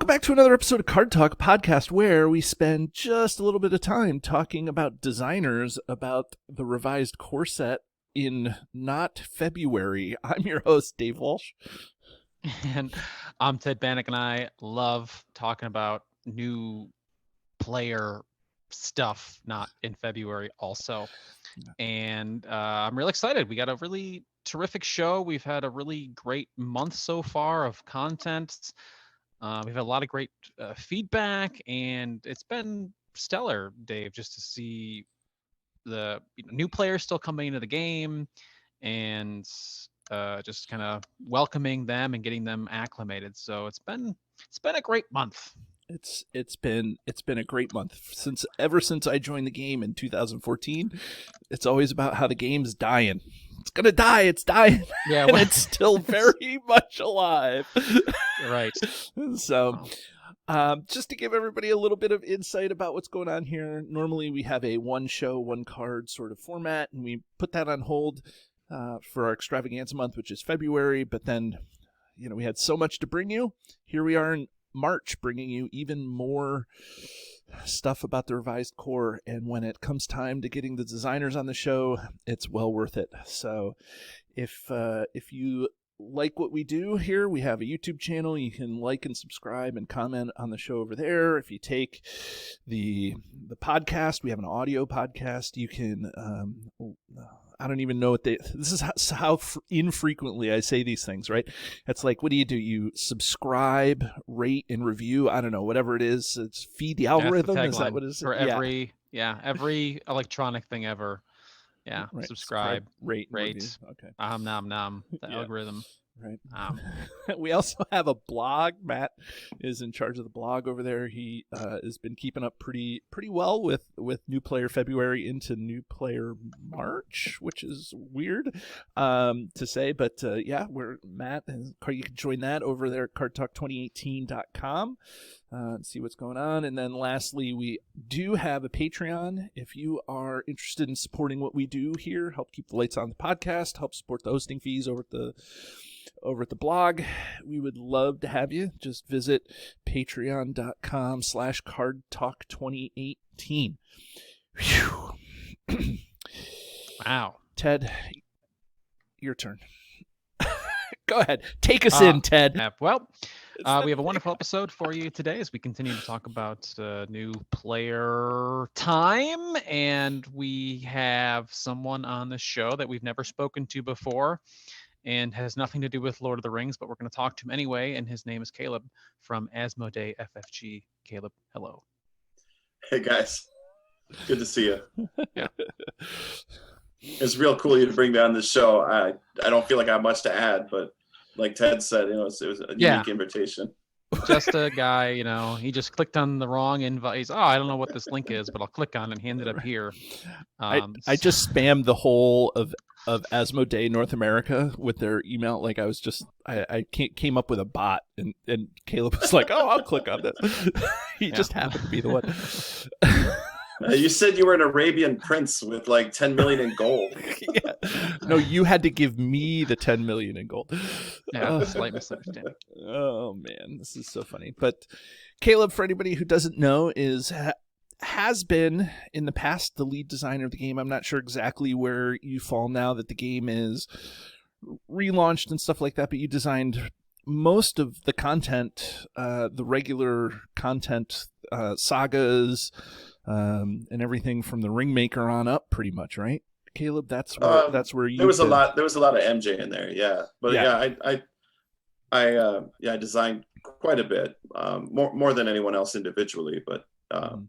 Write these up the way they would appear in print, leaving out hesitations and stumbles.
back to another episode of Card Talk podcast, where we spend just a little bit of time talking about designers, about the revised core set in not February. I'm your host, Dave Walsh. And I'm Ted Bannock, and I love talking about new player stuff, not in February also. And I'm really excited. We got a really terrific show. We've had a really great month so far of content. We've had a lot of great feedback, and it's been stellar, Dave, just to see the new players still coming into the game and just kind of welcoming them and getting them acclimated. So it's been a great month. It's been a great month ever since I joined the game in 2014. It's always about how the game's dying. It's gonna die. It's dying. Yeah, and it's still very much alive. Right. So, just to give everybody a little bit of insight about what's going on here. Normally, we have a one show, one card sort of format, and we put that on hold for our extravaganza month, which is February. But then, we had so much to bring you. Here we are in March, bringing you even more stuff about the revised core, and when it comes time to getting the designers on the show, it's well worth it. So if you like what we do here, we have a YouTube channel. You can like and subscribe and comment on the show over there. If you take the podcast, we have an audio podcast. You can I don't even know this is how infrequently I say these things, right? It's like, what do? You subscribe, rate, and review. I don't know, whatever it is. It's feed the algorithm. The is that what it is? For every electronic thing ever. Yeah. Right. Subscribe, rate. Okay. Nom. The algorithm. Right. We also have a blog. Matt is in charge of the blog over there. He has been keeping up pretty well with new player February into new player March, which is weird to say, but we're Matt, and you can join that over there at cardtalk2018.com and see what's going on. And then lastly, we do have a Patreon. If you are interested in supporting what we do here, help keep the lights on the podcast, help support the hosting fees over at the blog, we would love to have you. Just visit patreon.com/cardtalk2018. Wow. Ted, your turn. Go ahead. Take us in, Ted. We have a wonderful episode for you today as we continue to talk about new player time. And we have someone on the show that we've never spoken to before and has nothing to do with Lord of the Rings, but we're going to talk to him anyway, and his name is Caleb from Asmodee FFG. Caleb, hello. Hey, guys. Good to see you. Yeah. It's real cool of you to bring me on this show. I don't feel like I have much to add, but like Ted said, it was a unique invitation. Just a guy, he just clicked on the wrong invite. He's, I don't know what this link is, but I'll click on it, and he ended up here. I just spammed the whole of Asmodee North America with their email. Like I came up with a bot, and Caleb was like, "Oh, I'll click on this." He just happened to be the one. You said you were an Arabian prince with like 10 million in gold. Yeah. No, you had to give me the 10 million in gold. Yeah, slight misunderstanding. Oh man, this is so funny. But Caleb, for anybody who doesn't know, has been in the past the lead designer of the game. I'm not sure exactly where you fall now that the game is relaunched and stuff like that, but you designed most of the content, the regular content, sagas, and everything from the Ringmaker on up, pretty much, right, Caleb? That's where you. There was a lot of MJ in there, yeah. But I designed quite a bit, more than anyone else individually, but a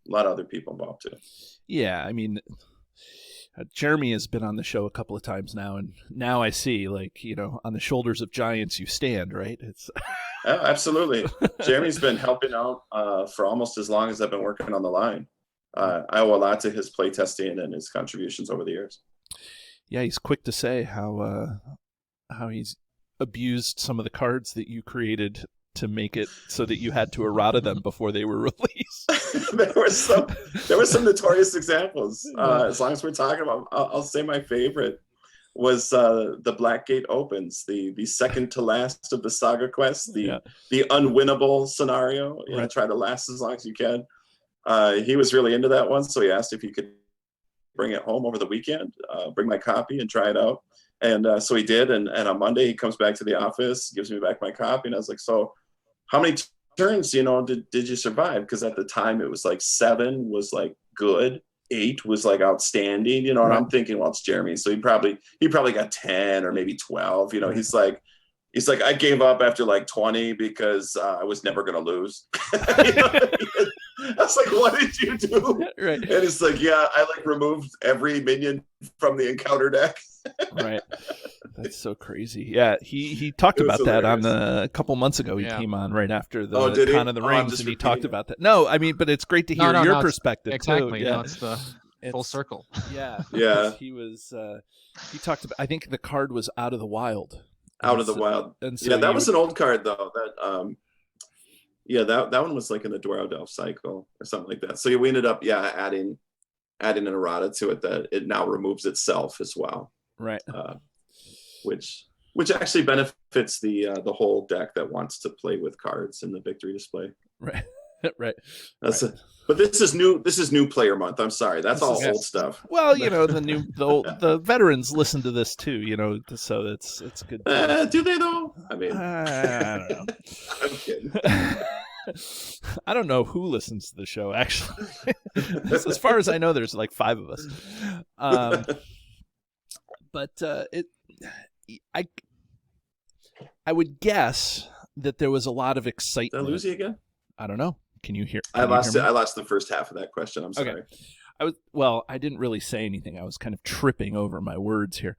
lot of other people involved too. Yeah, I mean, Jeremy has been on the show a couple of times now, and now I see, on the shoulders of giants you stand, right? It's absolutely. Jeremy's been helping out for almost as long as I've been working on the line. I owe a lot to his playtesting and his contributions over the years. Yeah, he's quick to say how he's abused some of the cards that you created to make it so that you had to errata them before they were released. there were some notorious examples. As long as we're talking about, I'll say my favorite was the Blackgate Opens, the second to last of the saga quests, the unwinnable scenario. You know, try to last as long as you can. He was really into that one, so he asked if he could bring it home over the weekend, bring my copy and try it out. And so he did. And on Monday, he comes back to the office, gives me back my copy. And I was like, so how many turns, you know, did you survive? Because at the time it was like 7 was like good. 8 was like outstanding, you know, and I'm thinking, well, it's Jeremy. So he probably got 10 or maybe 12, you know. He's like, I gave up after like 20 because I was never going to lose. You know? I was like, what did you do? Right. And it's like, yeah, I like removed every minion from the encounter deck. Right. That's so crazy. Yeah, he talked about that on a couple months ago. He came on right after the Con of the Rings, and he talked about that. No, I mean, but it's great to hear your perspective exactly. too. Yeah, it's the full circle. Yeah, yeah. He was. He talked about. I think the card was Out of the Wild. Out of the Wild. And so yeah, that was an old card though. That that one was like in the Dwaro Delph cycle or something like that. So we ended up adding an errata to it that it now removes itself as well. Right. Which actually benefits the whole deck that wants to play with cards in the victory display. Right. Right. But this is new player month. I'm sorry, that's all old stuff. Well, you know, the veterans listen to this too. You know, so it's good. Do they though? I mean, I don't know. I'm kidding. I don't know who listens to the show. Actually, as far as I know, there's like 5 of us. But I would guess that there was a lot of excitement. Did I lose you again? I don't know. Can you hear? I lost the first half of that question. I'm sorry. Okay. I didn't really say anything. I was kind of tripping over my words here.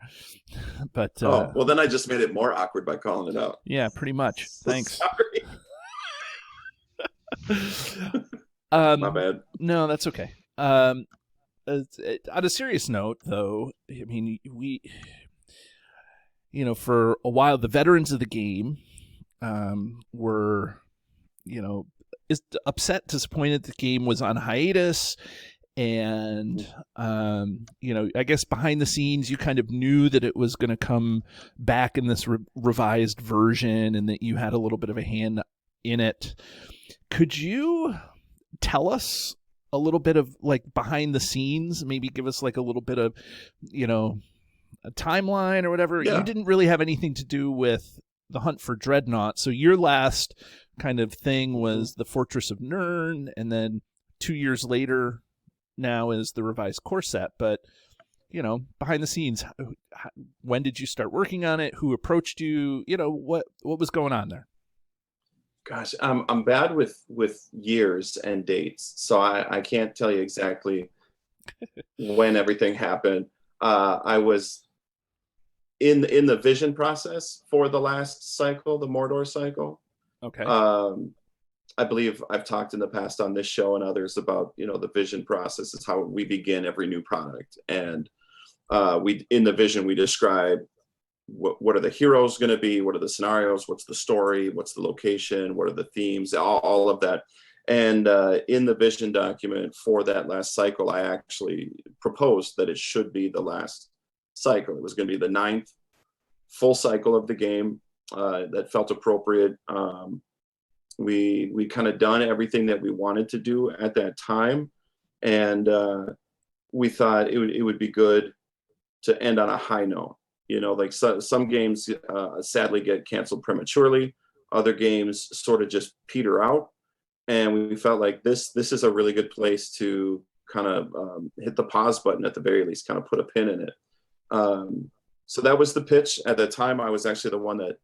But well, then I just made it more awkward by calling it out. Yeah, pretty much. Thanks. Sorry. My bad. No, that's okay. On a serious note, though, I mean, we, you know, for a while, the veterans of the game were, you know, upset, disappointed the game was on hiatus. And, you know, I guess behind the scenes, you kind of knew that it was going to come back in this revised version and that you had a little bit of a hand in it. Could you tell us a little bit of like behind the scenes, maybe give us like a little bit of, you know, a timeline or whatever? You didn't really have anything to do with the Hunt for Dreadnought. So your last kind of thing was the Fortress of Nirn, and then 2 years later now is the revised core set. But, you know, behind the scenes, when did you start working on it? Who approached you? You know, what was going on there? Gosh, I'm bad with years and dates, so I can't tell you exactly when everything happened. I was in the vision process for the last cycle, the Mordor cycle. Okay. I believe I've talked in the past on this show and others about, you know, the vision process is how we begin every new product. And in the vision, we describe what are the heroes going to be, what are the scenarios, what's the story, what's the location, what are the themes, all of that. And in the vision document for that last cycle, I actually proposed that it should be the last cycle. It was going to be the 9th full cycle of the game. That felt appropriate. We kind of done everything that we wanted to do at that time, and we thought it would be good to end on a high note. You know, like some games sadly get canceled prematurely. Other games sort of just peter out, and we felt like this is a really good place to kind of hit the pause button at the very least, kind of put a pin in it. So that was the pitch. At that time, I was actually the one that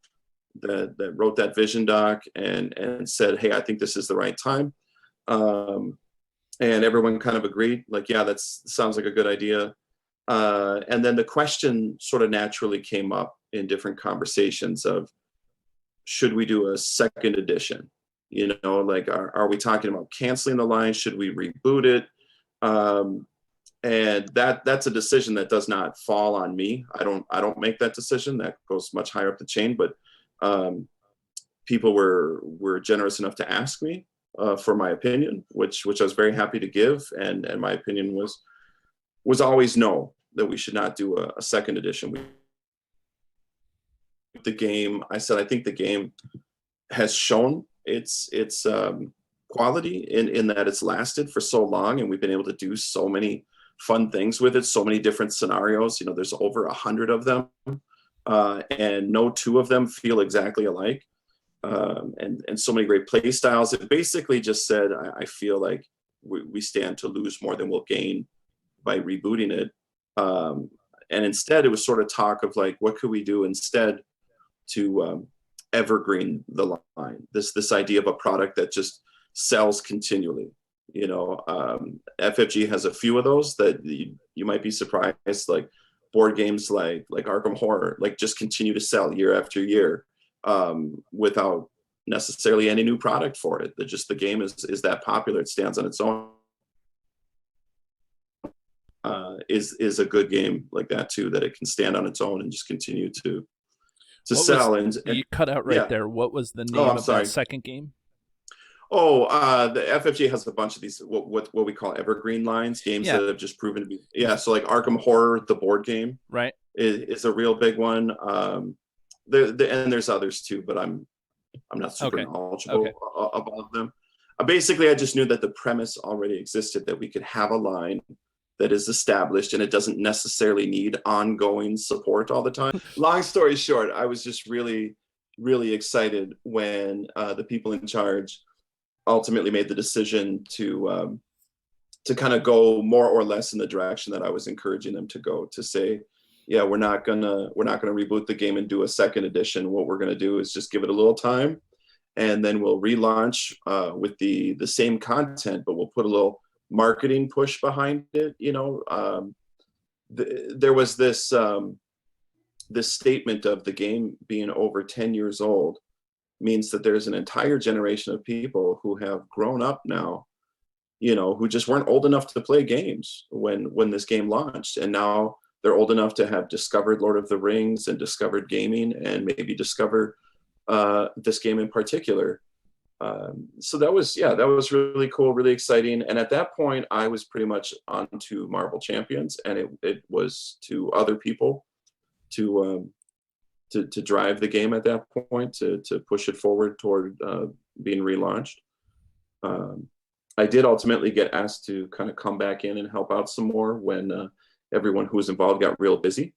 wrote that vision doc and said, hey, I think this is the right time. And everyone kind of agreed, like, yeah, that sounds like a good idea. And then the question sort of naturally came up in different conversations of, should we do a second edition? You know, like, are we talking about canceling the line? Should we reboot it? And that's a decision that does not fall on me. I don't make that decision. That goes much higher up the chain. But people were generous enough to ask me for my opinion, which I was very happy to give. And my opinion was always no, that we should not do a second edition. the game. I said I think the game has shown its quality in that it's lasted for so long, and we've been able to do so many fun things with it, so many different scenarios. There's over 100 of them, and no two of them feel exactly alike, and so many great play styles. It basically just said, I feel like we stand to lose more than we'll gain by rebooting it. And instead, it was sort of talk of like, what could we do instead to evergreen the line? This idea of a product that just sells continually. FFG has a few of those that you might be surprised, like board games like Arkham Horror, like just continue to sell year after year, without necessarily any new product for it. The game is that popular, it stands on its own. Is a good game like that too, that it can stand on its own and just continue to sell. And you cut out right there. What was the name of that second game? The FFG has a bunch of these what we call evergreen lines, games that have just proven to be so like Arkham Horror, the board game, right, is a real big one. And there's others too, but I'm not super knowledgeable about them. Basically, I just knew that the premise already existed, that we could have a line that is established and it doesn't necessarily need ongoing support all the time. Long story short, I was just really, really excited when the people in charge ultimately made the decision to kind of go more or less in the direction that I was encouraging them to go, to say, yeah, we're not gonna reboot the game and do a second edition. What we're gonna do is just give it a little time, and then we'll relaunch with the same content, but we'll put a little marketing push behind it. There was this statement of the game being over 10 years old means that there's an entire generation of people who have grown up now, who just weren't old enough to play games when this game launched, and now they're old enough to have discovered Lord of the Rings and discovered gaming, and maybe discover this game in particular. So that was really cool, really exciting. And at that point, I was pretty much on to Marvel Champions, and it was to other people to drive the game at that point, to push it forward toward being relaunched. I did ultimately get asked to kind of come back in and help out some more when everyone who was involved got real busy.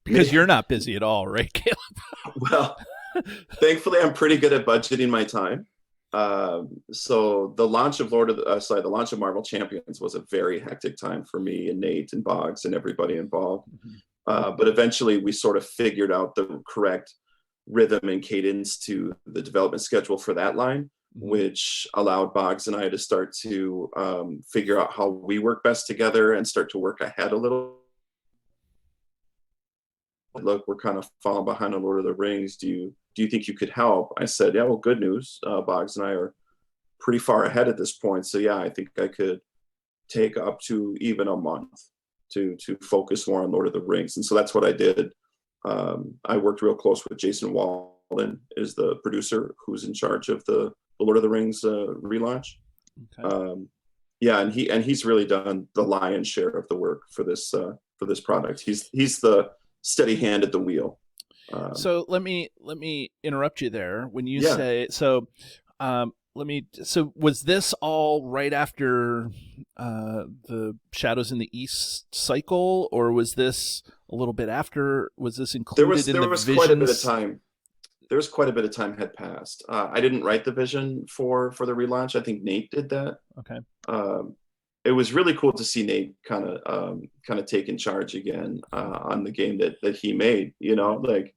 Because you're not busy at all, right, Caleb? Well, thankfully, I'm pretty good at budgeting my time. So the launch of the launch of Marvel Champions was a very hectic time for me and Nate and Boggs and everybody involved. But eventually, we sort of figured out the correct rhythm and cadence to the development schedule for that line, which allowed Boggs and I to start to figure out how we work best together and start to work ahead a little. Look, we're kind of falling behind on Lord of the Rings. Do you think you could help? I said, yeah, well, good news. Boggs and I are pretty far ahead at this point. So yeah, I think I could take up to even a month to focus more on Lord of the Rings. And so that's what I did. I worked real close with Jason Walden, is the producer who's in charge of the Lord of the Rings relaunch. Okay. And he's really done the lion's share of the work for this product. He's the steady hand at the wheel. So let me interrupt you there. When you say so, so was this all right after the Shadows in the East cycle, or was this a little bit after? Was this included in the visions? Quite a bit of time. There was quite a bit of time had passed. I didn't write the vision for the relaunch. I think Nate did that. Okay. It was really cool to see Nate kind of take in charge again on the game that he made. Like,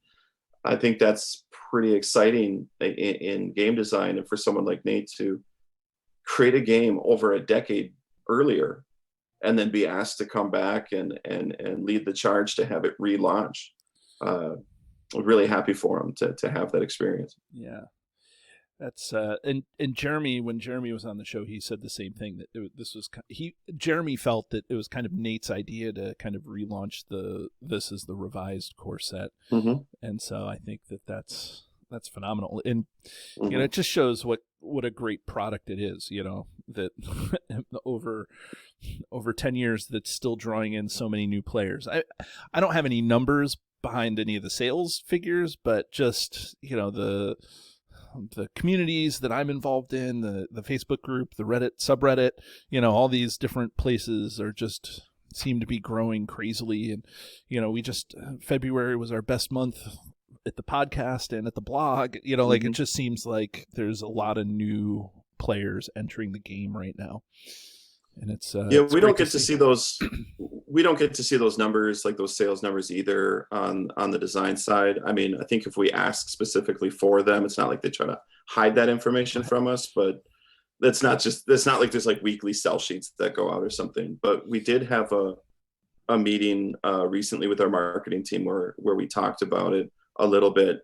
I think that's pretty exciting in game design, and for someone like Nate to create a game over a decade earlier and then be asked to come back and lead the charge to have it relaunched. I'm really happy for him to have that experience. Yeah. That's and Jeremy, when Jeremy was on the show, he said the same thing, that Jeremy felt that it was kind of Nate's idea to kind of relaunch this as the revised core set. And so I think that's phenomenal, and it just shows what a great product it is, that over 10 years that's still drawing in so many new players. I don't have any numbers, behind any of the sales figures, but just, you know, the communities that I'm involved in, the Facebook group, the Reddit subreddit, you know, all these different places are just seem to be growing crazily. And, you know, we just, February was our best month at the podcast and at the blog, you know, like it just seems like there's a lot of new players entering the game right now. And it's we don't get to see those. We don't get to see those numbers, like those sales numbers either on the design side. I mean, I think if we ask specifically for them, it's not like they try to hide that information from us, but that's not like there's like weekly sell sheets that go out or something. But we did have a meeting recently with our marketing team where we talked about it a little bit.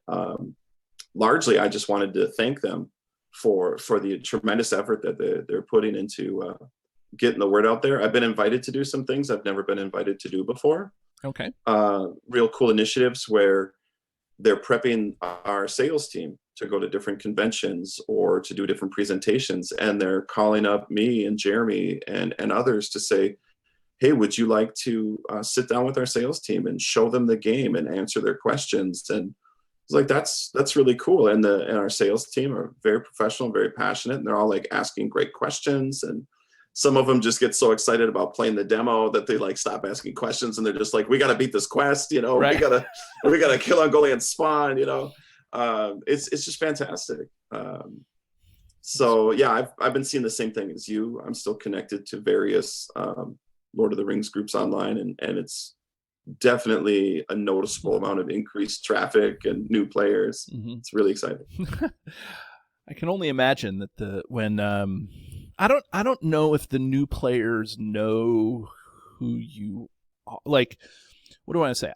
Largely, I just wanted to thank them for the tremendous effort that they're putting into getting the word out there. I've been invited to do some things I've never been invited to do before. Okay. Real cool initiatives where they're prepping our sales team to go to different conventions or to do different presentations. And they're calling up me and Jeremy and others to say, hey, would you like to sit down with our sales team and show them the game and answer their questions? And it's like, that's really cool. And our sales team are very professional, very passionate. And they're all like asking great questions. And some of them just get so excited about playing the demo that they like stop asking questions, and they're just like, we got to beat this quest, you know, right. we gotta kill Ungoliant spawn, you know. It's just fantastic. So yeah, I've been seeing the same thing as you. I'm still connected to various Lord of the Rings groups online, and it's definitely a noticeable amount of increased traffic and new players. It's really exciting. I can only imagine that when I don't know if the new players know who you are. Like, what do I want to say?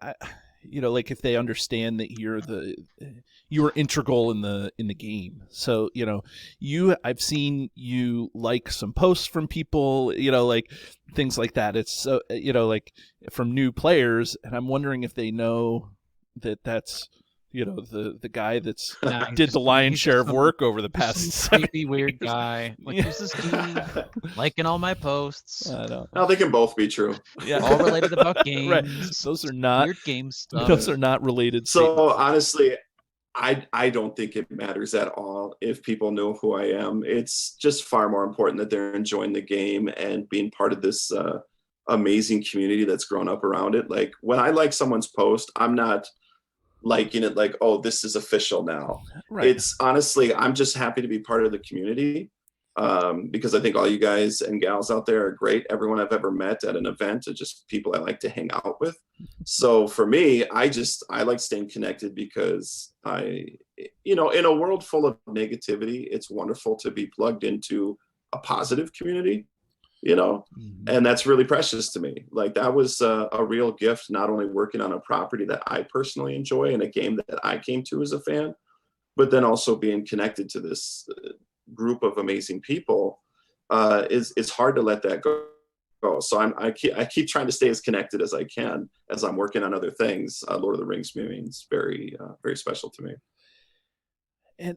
You know, like if they understand that you're integral in the game. So, you know, I've seen you like some posts from people, you know, like things like that. It's so, you know, like from new players, and I'm wondering if they know that that's, you know, the guy that's did the lion's share of work over the past creepy weird guy. Like, who's this dude liking all my posts? I don't. No, they can both be true. Yeah, all related about games. Right. Those are not weird game stuff. Those are not related. So honestly, I don't think it matters at all if people know who I am. It's just far more important that they're enjoying the game and being part of this amazing community that's grown up around it. Like when I like someone's post, I'm not liking it like, oh, this is official now. Right. It's honestly, I'm just happy to be part of the community because I think all you guys and gals out there are great. Everyone I've ever met at an event are just people I like to hang out with. So for me, I like staying connected because you know, in a world full of negativity, it's wonderful to be plugged into a positive community, you know, and that's really precious to me. Like that was a real gift, not only working on a property that I personally enjoy and a game that I came to as a fan, but then also being connected to this group of amazing people. It's hard to let that go. So I keep trying to stay as connected as I can as I'm working on other things. Lord of the Rings means very, very special to me. And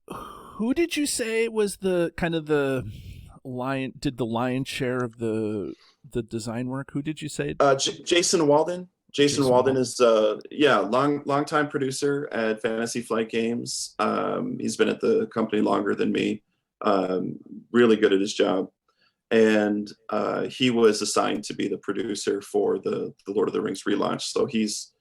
who did you say was the kind of the lion's share of the design work? Who did you say? Jason Walden. Jason Walden is long time producer at Fantasy Flight Games. He's been at the company longer than me. Really good at his job, and he was assigned to be the producer for the Lord of the Rings relaunch. So he's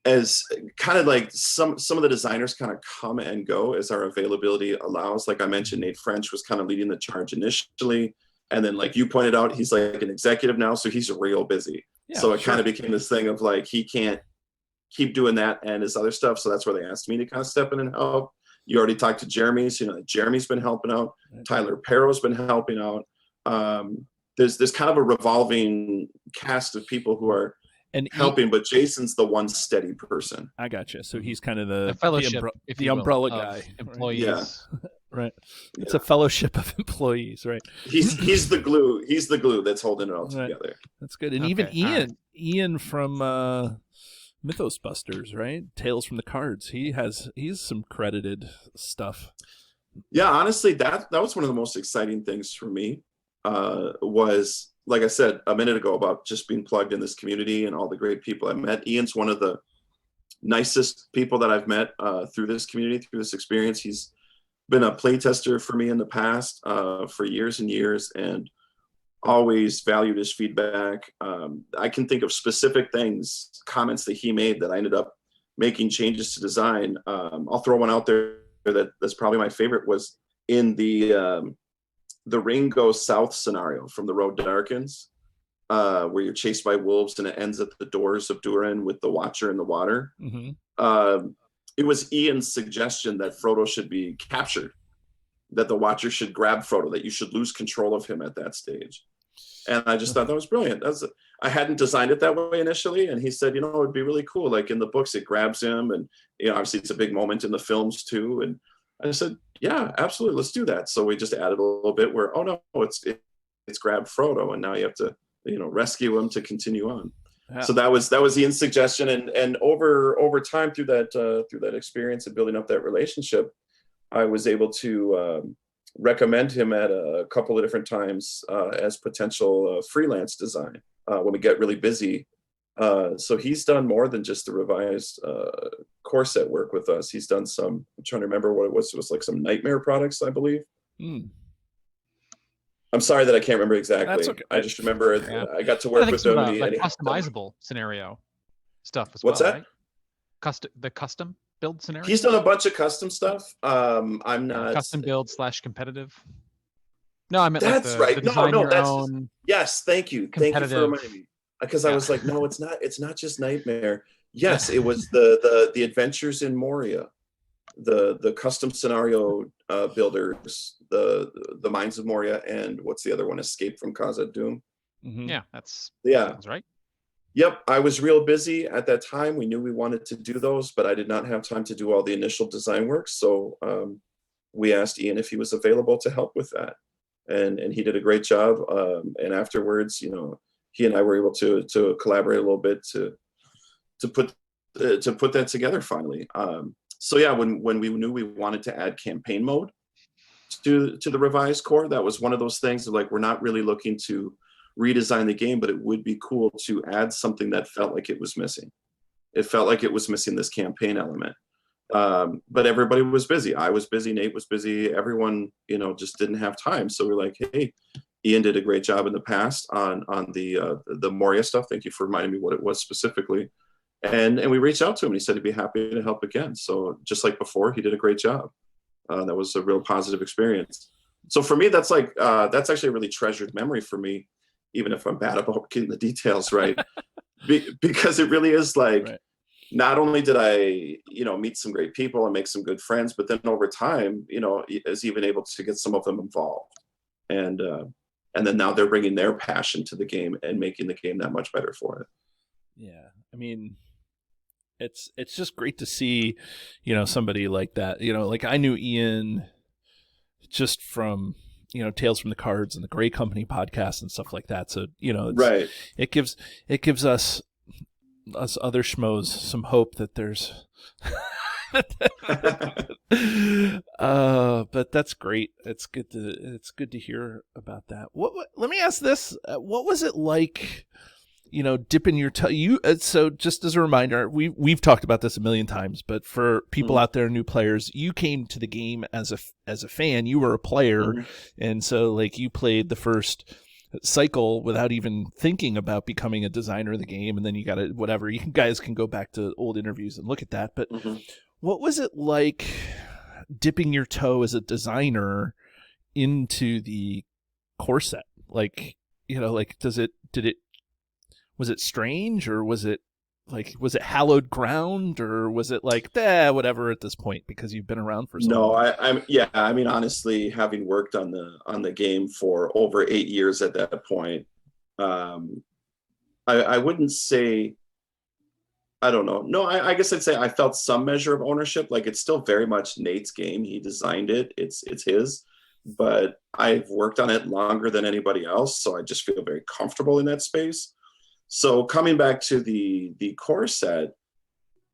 as kind of like some of the designers kind of come and go as our availability allows. Like I mentioned, Nate French was kind of leading the charge initially, and then like you pointed out, he's like an executive now, so he's real busy. Yeah, so it kind of became this thing of like he can't keep doing that and his other stuff. So that's where they asked me to kind of step in and help. You already talked to Jeremy, so you know Jeremy's been helping out. Tyler Perro's been helping out. There's kind of a revolving cast of people who are helping, but Jason's the one steady person. I gotcha. So he's kind of the fellowship, the umbrella guy, employees. Right? Yeah. Right. It's a fellowship of employees, right? He's the glue. He's the glue that's holding it all together. Right. That's good. And even Ian from Mythos Busters, right? Tales from the Cards. He's some credited stuff. Yeah, honestly, that was one of the most exciting things for me. Was like I said a minute ago about just being plugged in this community and all the great people I met. Ian's one of the nicest people that I've met through this community, through this experience. He's been a play tester for me in the past for years and years, and always valued his feedback. I can think of specific things, comments that he made that I ended up making changes to design. I'll throw one out there that's probably my favorite, was in the ring goes south scenario from The Road Darkens, where you're chased by wolves and it ends at the doors of Durin with the Watcher in the water. It was Ian's suggestion that Frodo should be captured, that the Watcher should grab Frodo, that you should lose control of him at that stage. And I just thought that was brilliant. I hadn't designed it that way initially. And he said, it'd be really cool. Like in the books, it grabs him. And, obviously it's a big moment in the films too. And I said, yeah, absolutely. Let's do that. So we just added a little bit where, oh no, it's grabbed Frodo. And now you have to, rescue him to continue on. Yeah. So that was Ian's suggestion. And over time through that experience and building up that relationship, I was able to recommend him at a couple of different times as potential freelance design when we get really busy. So he's done more than just the revised core set work with us. He's done some, I'm trying to remember what it was. It was like some Nightmare products, I believe. I'm sorry that I can't remember exactly. That's okay. I just remember I got to work with him. Like customizable scenario stuff as What's well. What's that? Right? The custom build scenario. He's done a bunch of custom stuff. I'm not custom build / competitive. No, I meant that's like right. The design no, your that's own yes. Thank you for reminding me, because I was like, no, it's not. It's not just Nightmare. Yes, it was the Adventures in Moria, the custom scenario builders, the Mines of Moria, and what's the other one? Escape from Khazad Dûm. Yeah, that's right. Yep, I was real busy at that time. We knew we wanted to do those, but I did not have time to do all the initial design work. So we asked Ian if he was available to help with that, and he did a great job. And afterwards, he and I were able to collaborate a little bit to put that together finally. So yeah, when we knew we wanted to add campaign mode to the revised core, that was one of those things of like, we're not really looking to redesign the game, but it would be cool to add something that felt like it was missing. It felt like it was missing this campaign element. But everybody was busy. I was busy. Nate was busy. Everyone, just didn't have time. So we're like, hey, Ian did a great job in the past on the Moria stuff. Thank you for reminding me what it was specifically. And we reached out to him and he said he'd be happy to help again. So just like before, he did a great job. That was a real positive experience. So for me, that's actually a really treasured memory for me, even if I'm bad about getting the details right, because it really is like, right. Not only did I, meet some great people and make some good friends, but then over time, is even able to get some of them involved. And then now they're bringing their passion to the game and making the game that much better for it. Yeah. I mean, it's just great to see, somebody like that, like I knew Ian just from, Tales from the Cards and the Grey Company podcast and stuff like that. So, right. It gives us other schmoes some hope that there's, but that's great. It's good to hear about that. Let me ask this. What was it like, dipping your toe? So just as a reminder, we've talked about this a million times, but for people out there, new players, you came to the game as a fan. You were a player, and so like you played the first cycle without even thinking about becoming a designer of the game, and then you got to whatever. You guys can go back to old interviews and look at that. But what was it like dipping your toe as a designer into the core set? Like, was it strange, or was it hallowed ground, or was it like, whatever at this point because you've been around for so long? No, I mean, honestly, having worked on the game for over 8 years at that point, I wouldn't say, I don't know. No, I guess I'd say I felt some measure of ownership. Like, it's still very much Nate's game. He designed it. It's his, but I've worked on it longer than anybody else. So I just feel very comfortable in that space. So coming back to the core set,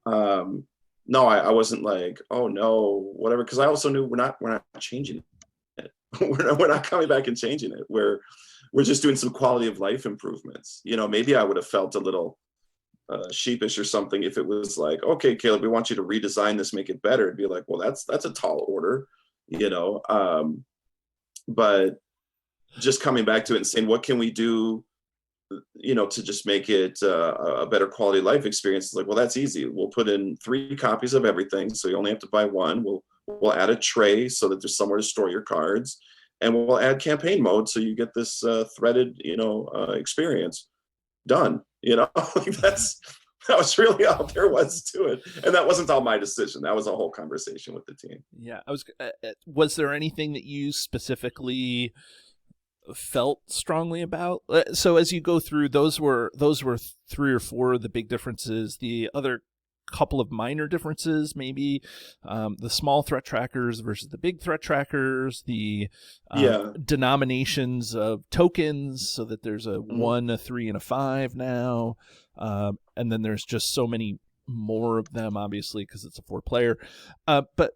no, I wasn't like, oh no, whatever, because I also knew we're not changing it. we're not coming back and changing it. we're just doing some quality of life improvements. Maybe I would have felt a little sheepish or something if it was like, okay, Caleb, we want you to redesign this, make it better. It'd be like, well, that's a tall order, but just coming back to it and saying, what can we do, to just make it a better quality of life experience? It's like, well, that's easy. We'll put in 3 copies of everything, so you only have to buy one. We'll add a tray so that there's somewhere to store your cards, and we'll add campaign mode so you get this threaded, experience done. That was really all there was to it, and that wasn't all my decision. That was a whole conversation with the team. Yeah, was there anything that you specifically felt strongly about? So as you go through, those were 3 or 4 of the big differences. The other couple of minor differences, maybe the small threat trackers versus the big threat trackers, the denominations of tokens, so that there's a 1, a 3, and a 5 now, and then there's just so many more of them, obviously, because it's a 4-player. But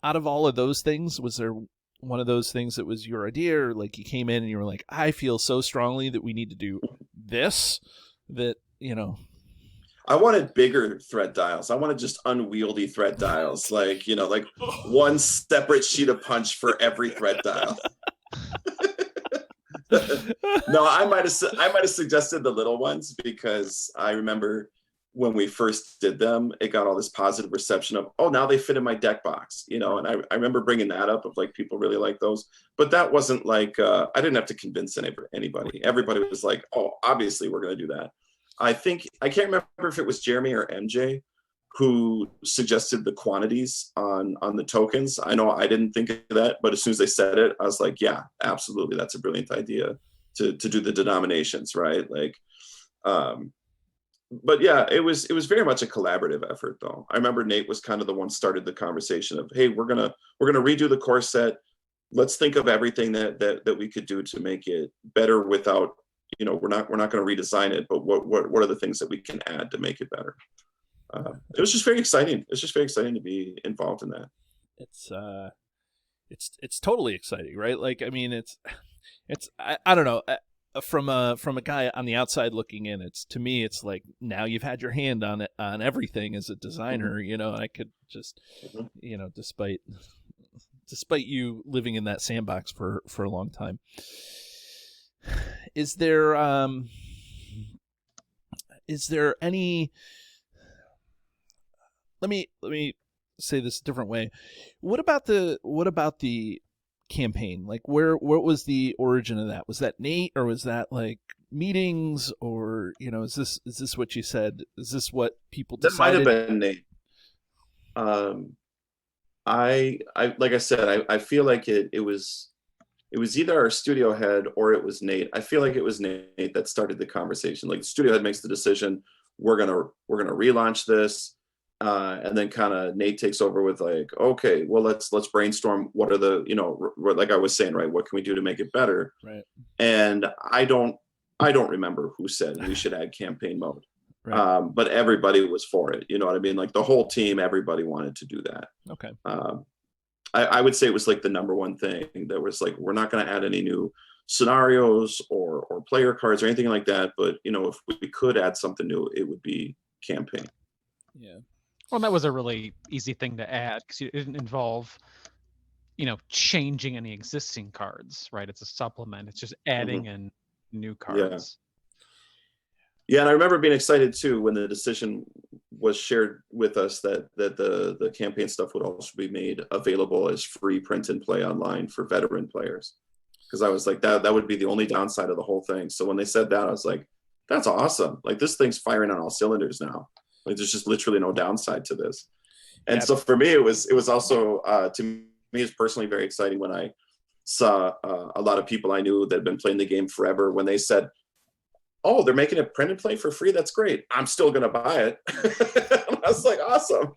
out of all of those things, was there one of those things that was your idea, or like you came in and you were like, I feel so strongly that we need to do this, that, I wanted bigger threat dials. I wanted just unwieldy threat dials, like one separate sheet of punch for every threat dial. No, I might have suggested the little ones, because I remember when we first did them, it got all this positive reception of, oh, now they fit in my deck box, and I remember bringing that up, of like, people really like those. But that wasn't like, I didn't have to convince anybody. Everybody was like, oh, obviously we're going to do that. I think, I can't remember if it was Jeremy or MJ who suggested the quantities on the tokens. I know I didn't think of that, but as soon as they said it, I was like, yeah, absolutely, that's a brilliant idea to do the denominations, right? Like, but yeah, it was very much a collaborative effort, though. I remember Nate was kind of the one started the conversation of, hey, we're gonna redo the core set. Let's think of everything that we could do to make it better without, we're not going to redesign it, but what are the things that we can add to make it better? It was just very exciting. It's just very exciting to be involved in that. It's totally exciting, right? Like, I mean, I don't know. From a guy on the outside looking in, to me, it's like, now you've had your hand on it, on everything as a designer, and I could just, despite you living in that sandbox for a long time. Is there any, let me say this a different way. What about the campaign? Like, what was the origin of that? Was that Nate, or was that like meetings, or is this what you said? Is this what people decided? That might have been Nate. I like I said, I feel like it was either our studio head or it was Nate. I feel like it was Nate that started the conversation. Like, the studio head makes the decision, we're gonna relaunch this, and then kind of Nate takes over with like, okay, well, let's brainstorm. What are the, like I was saying, right? What can we do to make it better? Right. And I don't remember who said we should add campaign mode. Right. But everybody was for it. You know what I mean? Like, the whole team, everybody wanted to do that. Okay. I would say it was like the number one thing that was like, we're not going to add any new scenarios or player cards or anything like that. But, if we could add something new, it would be campaign. Yeah. Well, that was a really easy thing to add, because it didn't involve, changing any existing cards, right? It's a supplement. It's just adding in new cards. Yeah, and I remember being excited too when the decision was shared with us that the campaign stuff would also be made available as free print and play online for veteran players. Because I was like, that would be the only downside of the whole thing. So when they said that, I was like, that's awesome. Like, this thing's firing on all cylinders now. Like, there's just literally no downside to this. And so for me, it was also, to me, it's personally very exciting when I saw a lot of people I knew that had been playing the game forever, when they said, oh, they're making it print and play for free. That's great. I'm still going to buy it. I was like, awesome.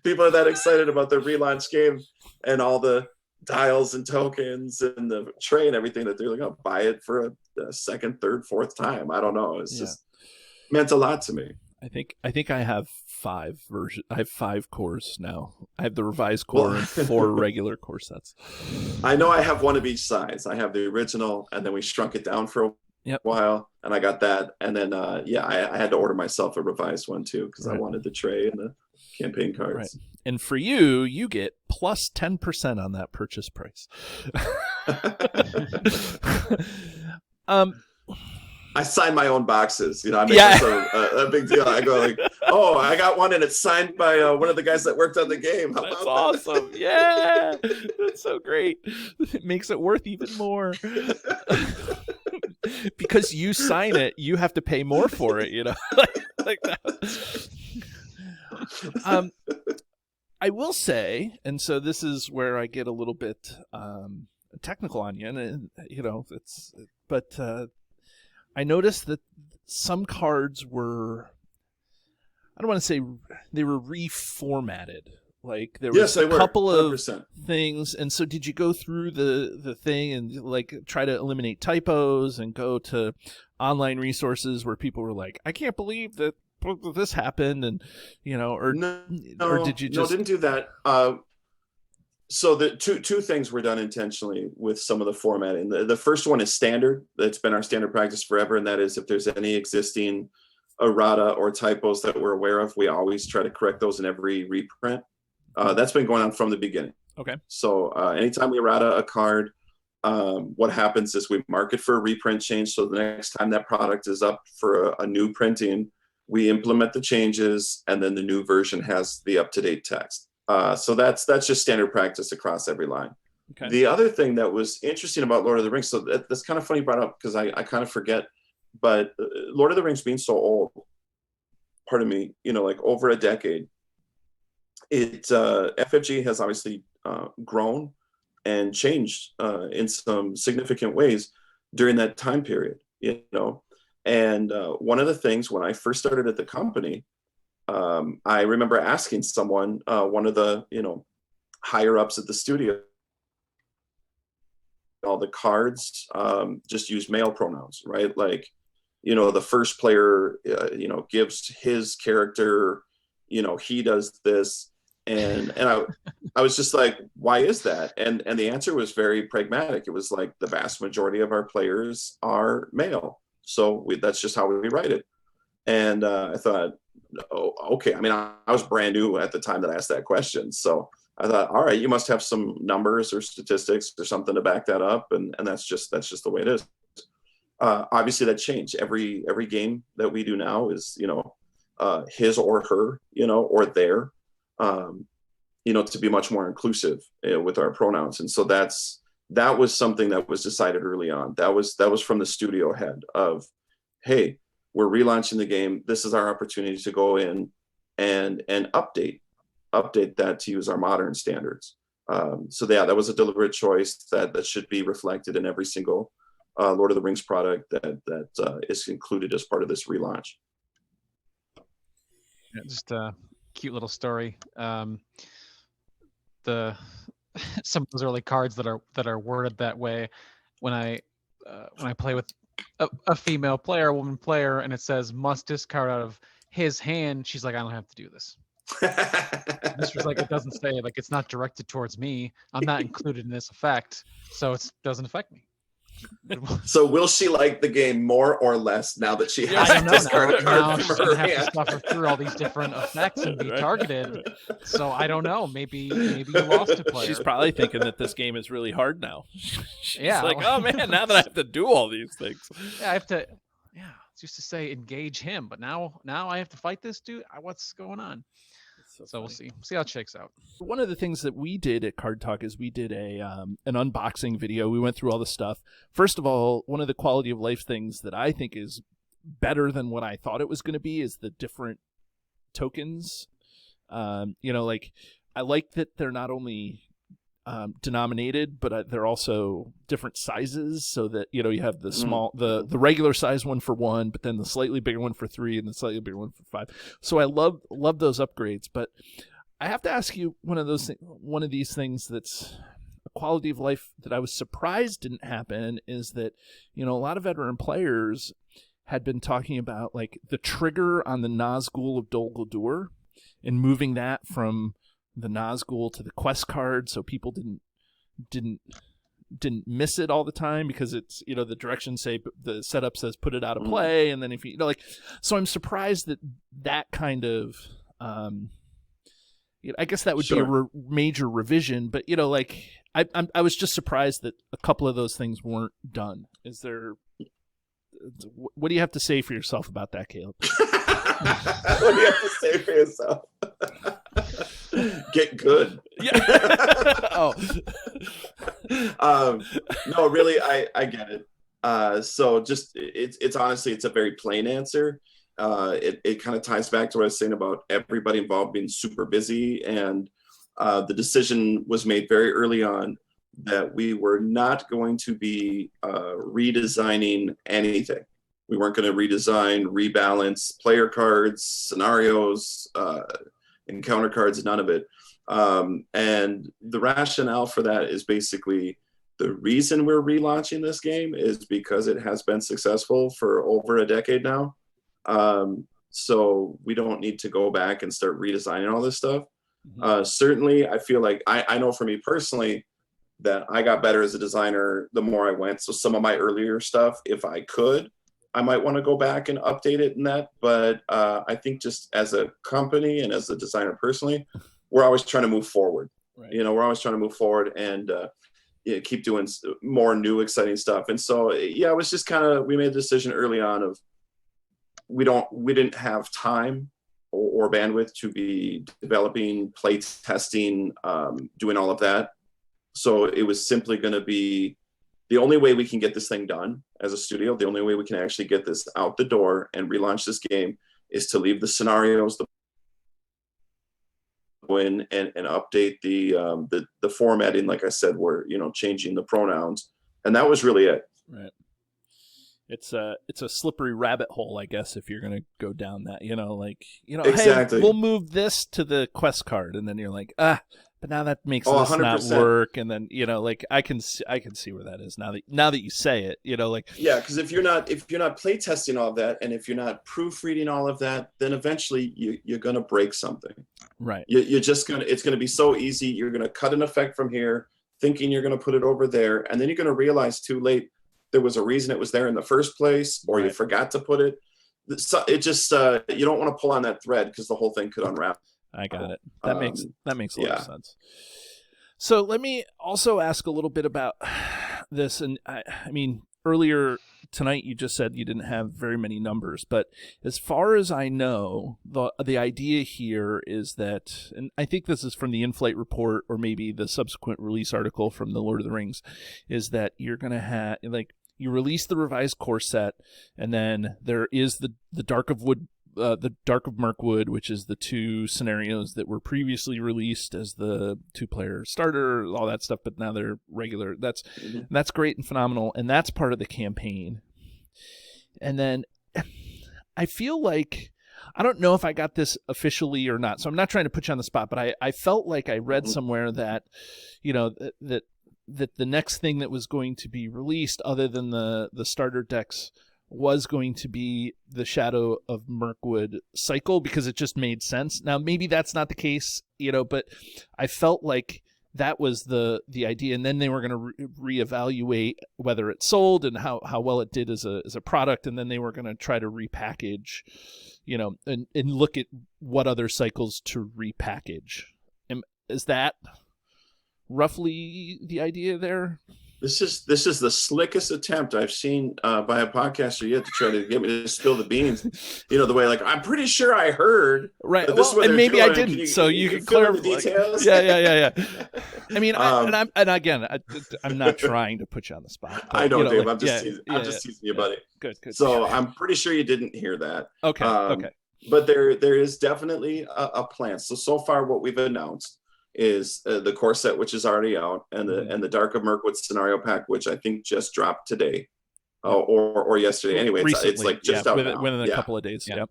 People are that excited about the relaunch game and all the dials and tokens and the tray and everything that they're like, I'll buy it for a second, third, fourth time. I don't know. It's just meant a lot to me. I think I have 5 versions. I have 5 cores now. I have the revised core and 4 regular core sets. I know I have one of each size. I have the original, and then we shrunk it down for a while, and I got that. And then, I had to order myself a revised one too because I wanted the tray and the campaign cards. Right. And for you get plus 10% on that purchase price. I sign my own boxes. I make this a big deal. I go like, oh, I got one and it's signed by one of the guys that worked on the game. How That's about awesome. That? Yeah. That's so great. It makes it worth even more. Because you sign it, you have to pay more for it, like that. I will say, and so this is where I get a little bit technical on you, and I noticed that some cards were, I don't want to say they were reformatted. Like there was a couple 100%. Of things, and so did you go through the thing and like try to eliminate typos and go to online resources where people were like, I can't believe that this happened, and or did you just didn't do that? So the two things were done intentionally with some of the formatting. The first one is standard. That's been our standard practice forever, and that is if there's any existing errata or typos that we're aware of, we always try to correct those in every reprint. That's been going on from the beginning. Okay. So anytime we errata a card, what happens is we mark it for a reprint change. So the next time that product is up for a new printing, we implement the changes, and then the new version has the up-to-date text. So that's just standard practice across every line. Okay. The other thing that was interesting about Lord of the Rings, so that's kind of funny you brought up because I kind of forget, but Lord of the Rings being so old, pardon me, like over a decade, FFG has obviously grown and changed in some significant ways during that time period, And one of the things when I first started at the company, I remember asking someone, one of the, higher ups at the studio, all the cards just use male pronouns, right? Like, the first player, gives his character, he does this. And I was just like, why is that? And the answer was very pragmatic. It was like the vast majority of our players are male. So that's just how we write it. And I thought, oh, okay. I mean, I was brand new at the time that I asked that question. So I thought, all right, you must have some numbers or statistics or something to back that up. And that's just the way it is. Obviously that changed. Every game that we do now is, his or her, or their, to be much more inclusive with our pronouns. And so that was something that was decided early on. That was from the studio head of, hey, we're relaunching the game. This is our opportunity to go in and update that to use our modern standards. So that was a deliberate choice that should be reflected in every single Lord of the Rings product that is included as part of this relaunch. Yeah, just a cute little story. Some of those early cards that are worded that way, when I play with a female player, a woman player, and it says must discard out of his hand, she's like, I don't have to do this. This was like, it doesn't say, like, it's not directed towards me. I'm not included in this effect, so it doesn't affect me. So will she like the game more or less now that she has to discard a card now from she's her gonna have hand? to suffer through all these different effects and be targeted. So I don't know. Maybe you lost a player. She's probably thinking that this game is really hard now. She's yeah, like, oh man, now that I have to do all these things. Yeah, I have to. Yeah, it's used to say engage him, but now I have to fight this dude. What's going on? So we'll see how it shakes out. One of the things that we did at Card Talk is we did an unboxing video. We went through all the stuff. First of all, one of the quality of life things that I think is better than what I thought it was going to be is the different tokens. Like I like that they're not only denominated, but they're also different sizes, so that you have the small, the regular size one for 1, but then the slightly bigger one for 3, and the slightly bigger one for 5. So I love those upgrades. But I have to ask you one of these things that's a quality of life that I was surprised didn't happen is that a lot of veteran players had been talking about like the trigger on the Nazgul of Dol Guldur and moving that from the Nazgul to the quest card, so people didn't miss it all the time, because it's, you know, the directions say, the setup says put it out of play, and then if you know, like, so I'm surprised that kind of you know, I guess that would be a major revision, but you know, like I was just surprised that a couple of those things weren't done. What do you have to say for yourself about that, Caleb? What do you have to say for yourself? Get good. Yeah. No, really, I get it. So just it's honestly, it's a very plain answer. It kind of ties back to what I was saying about everybody involved being super busy, and the decision was made very early on that we were not going to be redesigning anything. We weren't going to redesign, rebalance player cards, scenarios, encounter cards, none of it. And the rationale for that is basically the reason we're relaunching this game is because it has been successful for over a decade now. So we don't need to go back and start redesigning all this stuff. Certainly, I feel like I know for me personally that I got better as a designer the more I went. So some of my earlier stuff, if I could, I might want to go back and update it in that. But I think just as a company and as a designer personally, we're always trying to move forward. Right. You know, we're always trying to move forward and keep doing more new, exciting stuff. And so, yeah, it was just kind of, we made the decision early on of we didn't have time or bandwidth to be developing, play testing, doing all of that. So it was simply going to be the only way we can get this thing done as a studio, the only way we can actually get this out the door and relaunch this game is to leave the scenarios, the and update the formatting. Like I said, we're, you know, changing the pronouns, and that was really it. Right. It's a slippery rabbit hole, I guess, if you're going to go down that, you know, like, you know, exactly. Hey, we'll move this to the quest card, and then you're like, but now that makes this 100%. not work, and then, you know, like I can see where that is now that you say it, you know, like, yeah, because if you're not play testing all of that, and if you're not proofreading all of that, then eventually you're going to break something. Right. You're just it's going to be so easy. You're going to cut an effect from here, thinking you're going to put it over there, and then you're going to realize too late there was a reason it was there in the first place, or you forgot to put it. It just you don't want to pull on that thread because the whole thing could unravel. I got it. That makes a lot of sense. So let me also ask a little bit about this. And I mean, earlier tonight you just said you didn't have very many numbers, but as far as I know, the idea here is that, and I think this is from the in-flight report or maybe the subsequent release article from the Lord of the Rings, is that you're going to have, like, you release the revised core set, and then there is the Dark of Mirkwood, which is the two scenarios that were previously released as the 2-player starter, all that stuff, but now they're regular. That's great and phenomenal, and that's part of the campaign. And then I feel like, I don't know if I got this officially or not, so I'm not trying to put you on the spot, but I felt like I read somewhere that, you know, that the next thing that was going to be released other than the starter decks was going to be the Shadow of Mirkwood cycle, because it just made sense. Now, maybe that's not the case, you know, but I felt like that was the idea, and then they were going to reevaluate whether it sold and how well it did as a product, and then they were going to try to repackage, you know, and look at what other cycles to repackage. Is that roughly the idea there? This is the slickest attempt I've seen by a podcaster yet to try to get me to spill the beans. You know, the way, like, I'm pretty sure I heard. Right. Well, and maybe I didn't. So you can clarify the details. Yeah. I mean, I'm not trying to put you on the spot. But, I know, you know, Dave. like, I'm just teasing you, buddy. Good. So I'm pretty sure you didn't hear that. Okay. But there is definitely a plan. So far, what we've announced is the core set, which is already out, and the Dark of Mirkwood scenario pack, which I think just dropped today, or yesterday. Anyway, it's like just out now. Within a couple of days. Yeah.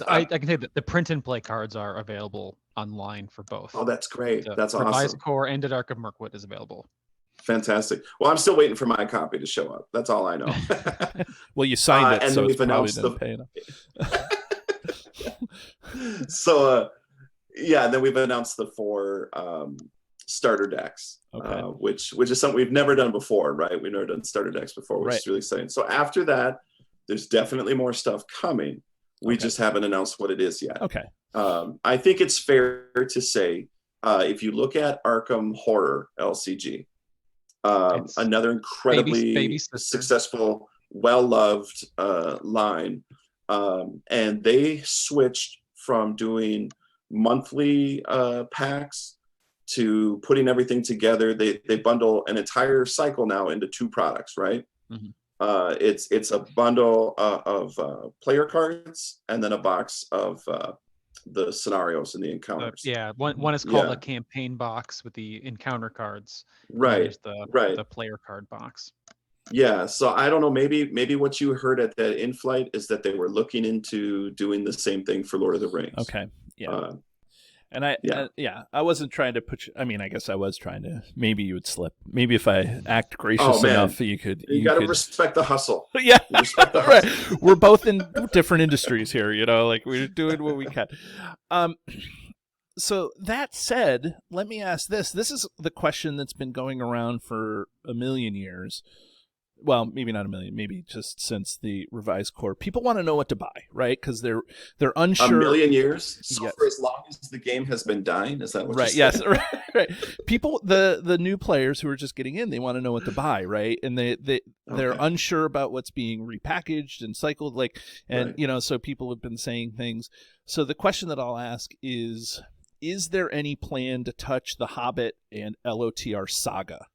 I can say that the print and play cards are available online for both. Oh, that's great. That's awesome. awesome. Revised core and the Dark of Mirkwood is available. Fantastic. Well, I'm still waiting for my copy to show up. That's all I know. Well, you signed it, and so then it's we've probably announced didn't pay enough. So, yeah, and then we've announced the 4 starter decks, Okay. which is something we've never done before, right? We've never done starter decks before, which Right. is really exciting. So after that, there's definitely more stuff coming. We just haven't announced what it is yet. Okay. I think it's fair to say, if you look at Arkham Horror LCG, another incredibly successful, well-loved line, and they switched from doing monthly packs to putting everything together. They bundle an entire cycle now into 2 products, right? Mm-hmm. It's a bundle of player cards and then a box of the scenarios and the encounters. One is called a campaign box with the encounter cards. Right. The player card box. Yeah. So I don't know. Maybe what you heard at that in-flight is that they were looking into doing the same thing for Lord of the Rings. Okay. Yeah. And I wasn't trying to put you, I mean, I guess I was trying to, maybe you would slip. Maybe if I act gracious enough, you could. You got to respect the hustle. Yeah. Respect the hustle. Right. We're both in different industries here, like we're doing what we can. So that said, let me ask this. This is the question that's been going around for a million years. Well, maybe not a million, maybe just since the revised core. People want to know what to buy, right? Because they're unsure. A million years? So for as long as the game has been dying? Is that what you're saying? Yes, right. People, the new players who are just getting in, they want to know what to buy, right? And they're unsure about what's being repackaged and cycled, so people have been saying things. So the question that I'll ask is there any plan to touch the Hobbit and LOTR saga?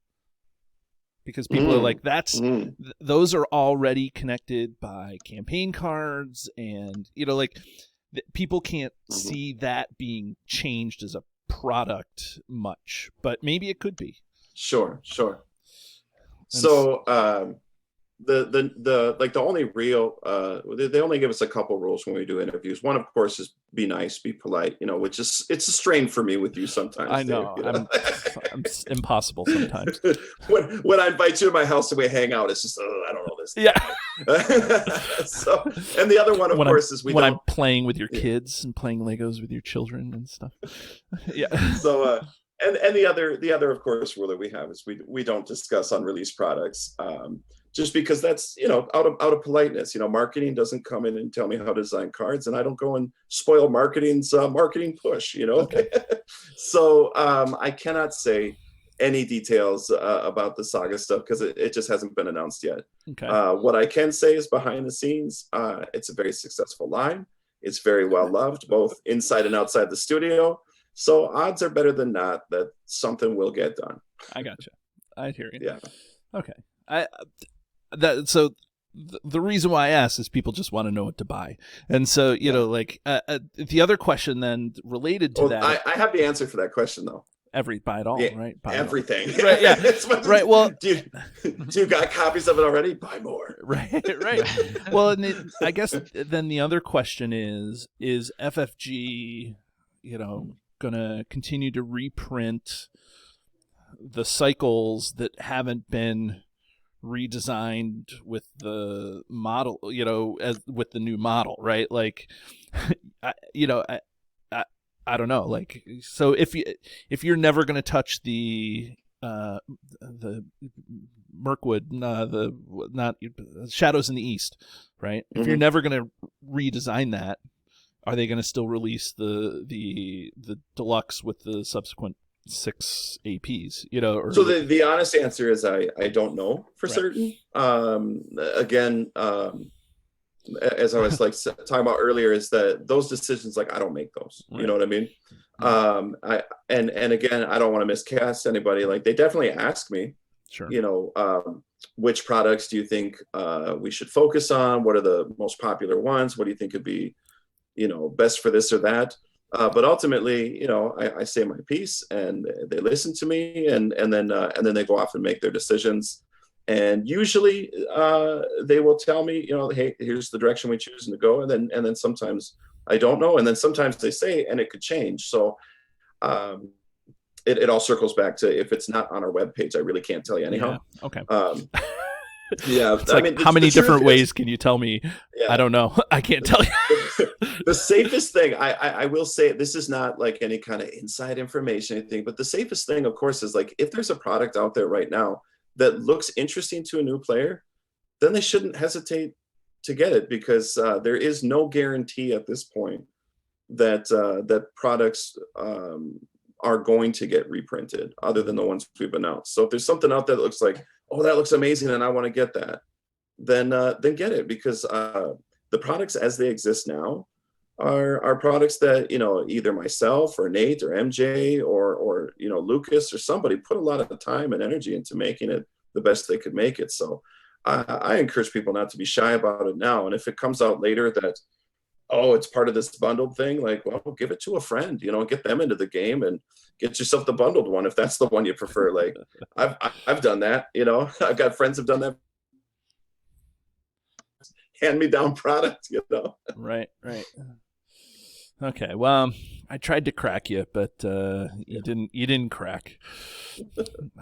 Because people are like, those are already connected by campaign cards, and people can't see that being changed as a product much, but maybe it could be. Sure. So the only real they only give us a couple rules when we do interviews. One, of course, is be nice, be polite, which is, it's a strain for me with you sometimes. I know, Dave, I'm impossible sometimes. when I invite you to my house and we hang out, it's just I don't know this. Yeah. So, and the other one, of course, is when I'm playing with your kids and playing Legos with your children and stuff. Yeah. So and the other of course rule that we have is we don't discuss unreleased products. Just because that's out of politeness. Marketing doesn't come in and tell me how to design cards, and I don't go and spoil marketing's marketing push. Okay. So I cannot say any details about the saga stuff because it just hasn't been announced yet. Okay. What I can say is behind the scenes, it's a very successful line. It's very well loved, both inside and outside the studio. So odds are better than not that something will get done. I gotcha. I hear you. Yeah. Okay. The reason why I ask is people just want to know what to buy, and so the other question then related to that. I have the answer for that question though. Buy it all, right? Buy everything, all. Right? Yeah, right. Well, do you got copies of it already? Buy more. Right. Well, and I guess then the other question is FFG, gonna continue to reprint the cycles that haven't been redesigned with the model, as with the new model, right? I don't know. So if you're never going to touch the Mirkwood, not Shadows in the East, right? If you're never going to redesign that, are they going to still release the deluxe with the subsequent 6 APs, So the honest answer is I don't know for certain. Again, as I was talking about earlier, is that those decisions, I don't make those. Right. You know what I mean? And again, I don't want to miscast anybody. They definitely ask me, sure, which products do you think we should focus on? What are the most popular ones? What do you think could be, best for this or that? But ultimately, I say my piece, and they listen to me, and then they go off and make their decisions. And usually, they will tell me, hey, here's the direction we choose to go. And then sometimes I don't know, and then sometimes they say, and it could change. So, it all circles back to, if it's not on our webpage, I really can't tell you anyhow. Yeah. Okay. Yeah, It's like, how many different ways can you tell me? Yeah. I don't know. I can't tell you. The safest thing, I will say, this is not like any kind of inside information or anything, but the safest thing, of course, is like, if there's a product out there right now that looks interesting to a new player, then they shouldn't hesitate to get it, because there is no guarantee at this point that that products are going to get reprinted, other than the ones we've announced. So if there's something out there that looks like, oh, that looks amazing and I want to get that, then get it, because the products as they exist now are products that, you know, either myself or Nate or MJ or you know, Lucas or somebody put a lot of time and energy into making it the best they could make it. So I encourage people not to be shy about it now. And if it comes out later that, oh, it's part of this bundled thing, like, well, give it to a friend, you know, get them into the game and get yourself the bundled one if that's the one you prefer. Like, I've done that, you know. I've got friends who've done that. Hand me down product, you know. Right. Okay, well, I tried to crack you, but you didn't crack.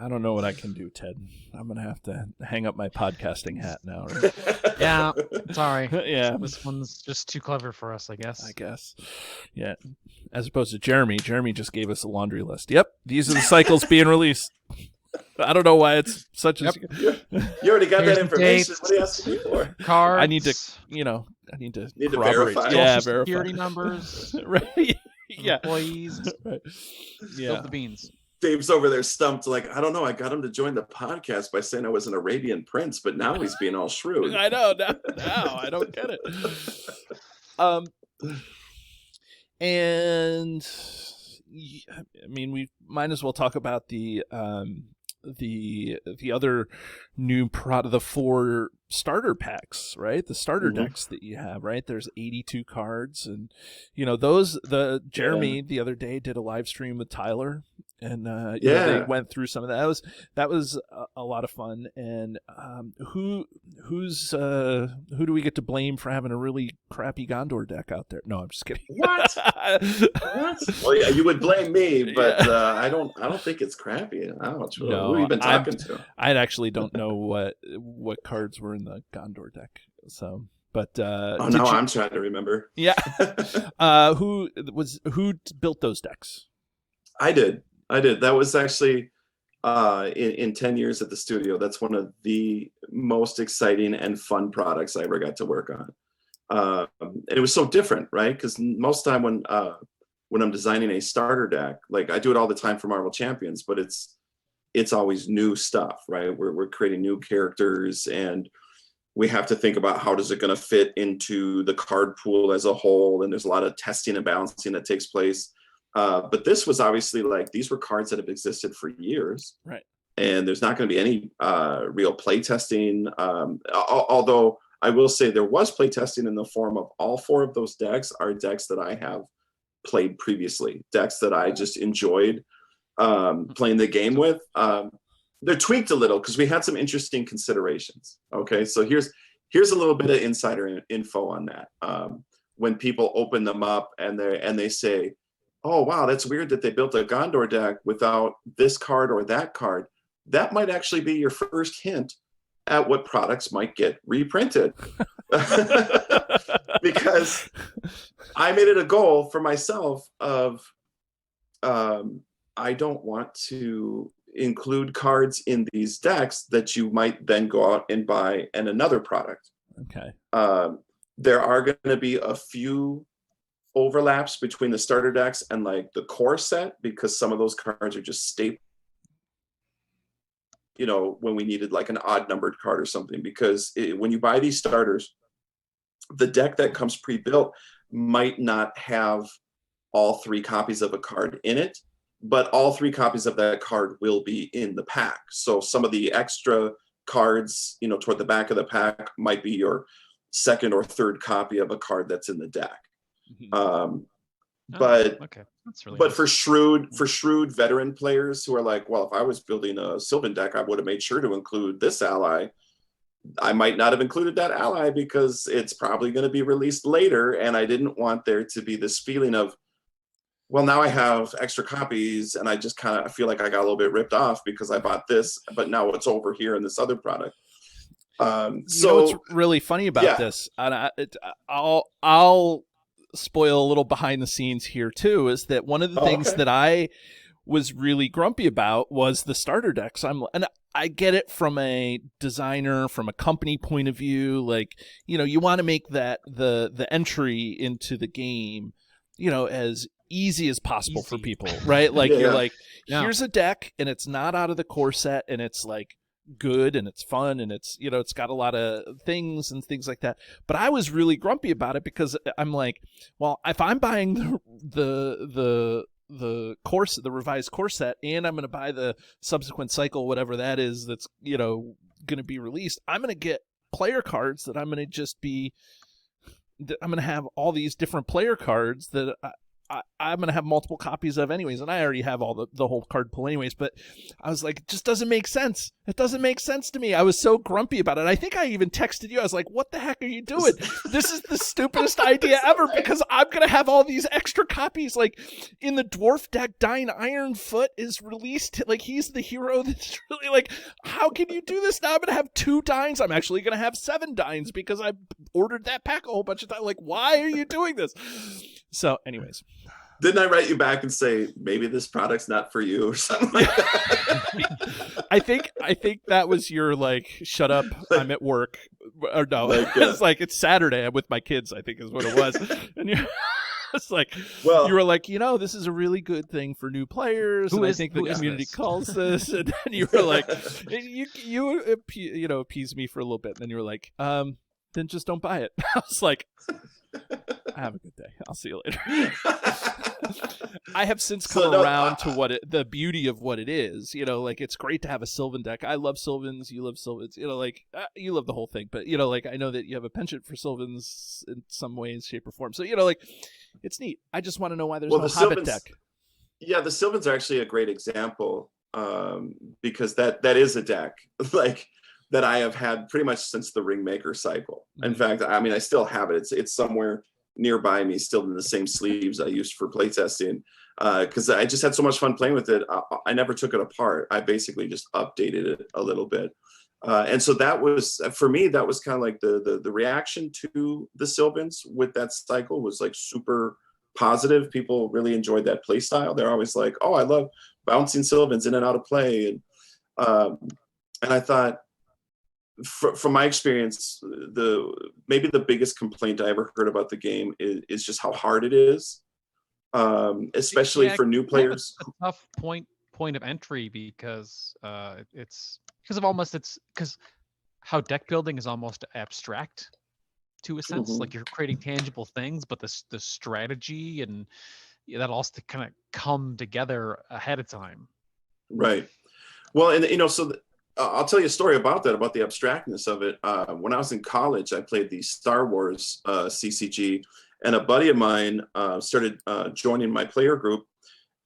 I don't know what I can do, Ted. I'm gonna have to hang up my podcasting hat now. Right? Yeah, sorry. Yeah, This one's just too clever for us, I guess. Yeah. As opposed to Jeremy. Jeremy just gave us a laundry list. Yep, these are the cycles being released. I don't know why it's such a. You already got Here's that information. dates, What are you asking me for? Cards. I need to corroborate. verify. Yeah, Social verify. security numbers. Right. Yeah. Employees. Right. Spill Yeah. the beans. Dave's over there stumped, like, I don't know. I got him to join the podcast by saying I was an Arabian prince, but now he's being all shrewd. I know. Now I don't get it. And I mean, we might as well talk about the other new product, the 4 starter packs, right? The starter decks that you have, right? There's 82 cards, and you know Jeremy the other day did a live stream with Tyler, and you know, they went through some of that. That was a lot of fun. And who do we get to blame for having a really crappy Gondor deck out there? No, I'm just kidding. What? Well, yeah, you would blame me, but I don't think it's crappy. I don't know. No, who have you been talking to? I actually don't know what cards were in the Gondor deck. So, but I'm trying to remember. Yeah. Who built those decks? I did. That was actually in 10 years at the studio. That's one of the most exciting and fun products I ever got to work on. And it was so different, right? Because most time when I'm designing a starter deck, like I do it all the time for Marvel Champions, but it's always new stuff, right? We're creating new characters, and we have to think about how does it going to fit into the card pool as a whole. And there's a lot of testing and balancing that takes place. But this was obviously like, these were cards that have existed for years, right? And there's not going to be any real play testing. Although I will say there was play testing in the form of all 4 of those decks are decks that I have played previously, decks that I just enjoyed playing the game with. They're tweaked a little because we had some interesting considerations. Okay, so here's a little bit of insider info on that. When people open them up and they say, oh wow, that's weird that they built a Gondor deck without this card or that card, that might actually be your first hint at what products might get reprinted. Because I made it a goal for myself of I don't want to include cards in these decks that you might then go out and buy in another product. Okay. There are going to be a few overlaps between the starter decks and like the core set, because some of those cards are just staple, you know, when we needed like an odd numbered card or something, because when you buy these starters, the deck that comes pre-built might not have all 3 copies of a card in it, but all 3 copies of that card will be in the pack. So some of the extra cards, you know, toward the back of the pack might be your second or third copy of a card that's in the deck. But okay. That's really but nice. for shrewd veteran players who are like, well, if I was building a Sylvan deck, I would have made sure to include this ally. I might not have included that ally because it's probably going to be released later, and I didn't want there to be this feeling of, well, now I have extra copies, and I just kind of feel like I got a little bit ripped off because I bought this, but now it's over here in this other product. You know what's really funny about this? And I'll spoil a little behind the scenes here too. Is that one of the things that I was really grumpy about was the starter decks. And I get it from a designer, from a company point of view. Like, you want to make that the entry into the game, as easy as possible for people, right? Like you're like, here's a deck, and it's not out of the core set, and it's like good, and it's fun, and it's it's got a lot of things and things like that. But I was really grumpy about it because I'm like, well, if I'm buying the course, the revised core set, and I'm going to buy the subsequent cycle, whatever that is, that's going to be released, I'm going to get player cards that I'm going to just be. I'm going to have all these different player cards that I'm going to have multiple copies of anyways, and I already have all the whole card pool anyways, but I was like, it just doesn't make sense. It doesn't make sense to me. I was so grumpy about it. I think I even texted you. I was like, what the heck are you doing? This is the stupidest idea ever, because I'm going to have all these extra copies. Like, in the dwarf deck, Dying Ironfoot is released. Like, he's the hero that's really like, how can you do this? Now I'm going to have 2 Dines. I'm actually going to have 7 Dines because I ordered that pack a whole bunch of times. Like, why are you doing this? So anyways, didn't I write you back and say maybe this product's not for you or something like that? I think that was your like, shut up, I'm at work, or no, like, it's like, it's Saturday, I'm with my kids, I think is what it was. And you it's like, well, you were like, this is a really good thing for new players, and I think the community calls this, and then you were like, you appeased me for a little bit, and then you were like, then just don't buy it. I was like, have a good day. I'll see you later. I have since come around to the beauty of what it is. Like, it's great to have a Sylvan deck. I love Sylvans. You love Sylvans. Like, you love the whole thing. But, like, I know that you have a penchant for Sylvans in some ways, shape, or form. So, like, it's neat. I just want to know why there's no Hobbit deck. Yeah, the Sylvans are actually a great example, because that is a deck, like, that I have had pretty much since the Ringmaker cycle. In fact, I mean, I still have it. It's somewhere nearby me, still in the same sleeves I used for playtesting, because I just had so much fun playing with it. I never took it apart. I basically just updated it a little bit. And so that was, for me, that was kind of like the reaction to the Sylvans with that cycle was like super positive. People really enjoyed that play style. They're always like, oh, I love bouncing Sylvans in and out of play. And I thought, from my experience, maybe the biggest complaint I ever heard about the game is just how hard it is, especially for new players. It's a tough point of entry because it's because how deck building is almost abstract to a sense. Like, you're creating tangible things, but the strategy and that all to kind of come together ahead of time. Right. Well, and so. I'll tell you a story about that, about the abstractness of it. When I was in college, I played the Star Wars CCG, and a buddy of mine started joining my player group,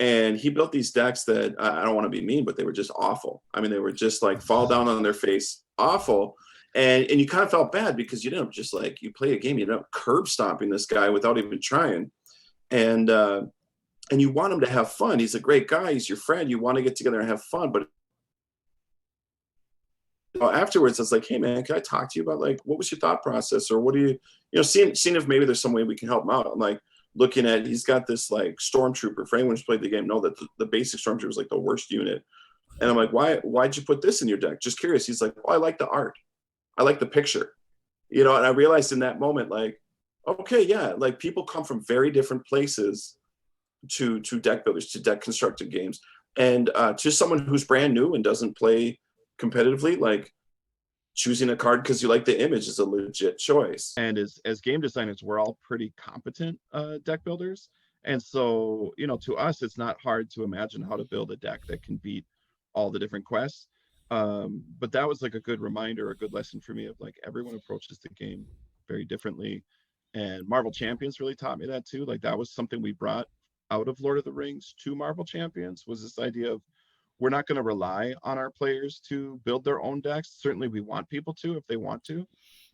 and he built these decks that, I don't want to be mean, but they were just awful. I mean, they were just like fall down on their face, awful. And you kind of felt bad because you didn't just like, you play a game, you don't curb stomping this guy without even trying. And you want him to have fun. He's a great guy. He's your friend. You want to get together and have fun, but afterwards, I was like, hey man, can I talk to you about, like, what was your thought process, or what do you seeing if maybe there's some way we can help him out. I'm like, looking at, he's got this like Stormtrooper. For anyone who's played the game, know that the basic Stormtrooper is like the worst unit. And I'm like, why'd you put this in your deck? Just curious. He's like, oh, I like the art. I like the picture. And I realized in that moment, like, okay, yeah, like, people come from very different places to deck builders, to deck constructed games. And to someone who's brand new and doesn't play competitively, like, choosing a card because you like the image is a legit choice. And as game designers, we're all pretty competent deck builders, and so to us it's not hard to imagine how to build a deck that can beat all the different quests, but that was like a good reminder, a good lesson for me of like, everyone approaches the game very differently, and Marvel Champions really taught me that too. Like, that was something we brought out of Lord of the Rings to Marvel Champions, was this idea of, we're not going to rely on our players to build their own decks. Certainly we want people to if they want to,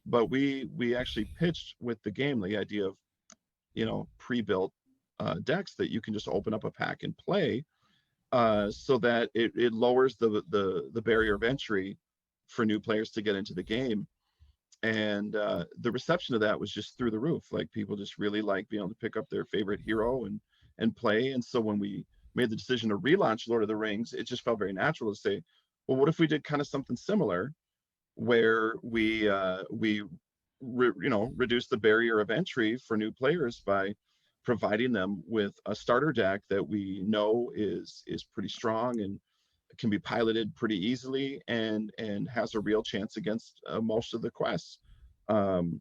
but we actually pitched with the game the idea of, pre-built decks that you can just open up a pack and play, so that it lowers the barrier of entry for new players to get into the game. And the reception of that was just through the roof. Like, people just really like being able to pick up their favorite hero and play. And so when we made the decision to relaunch Lord of the Rings, it just felt very natural to say, well, what if we did kind of something similar, where we reduce the barrier of entry for new players by providing them with a starter deck that we know is pretty strong and can be piloted pretty easily, and has a real chance against most of the quests. And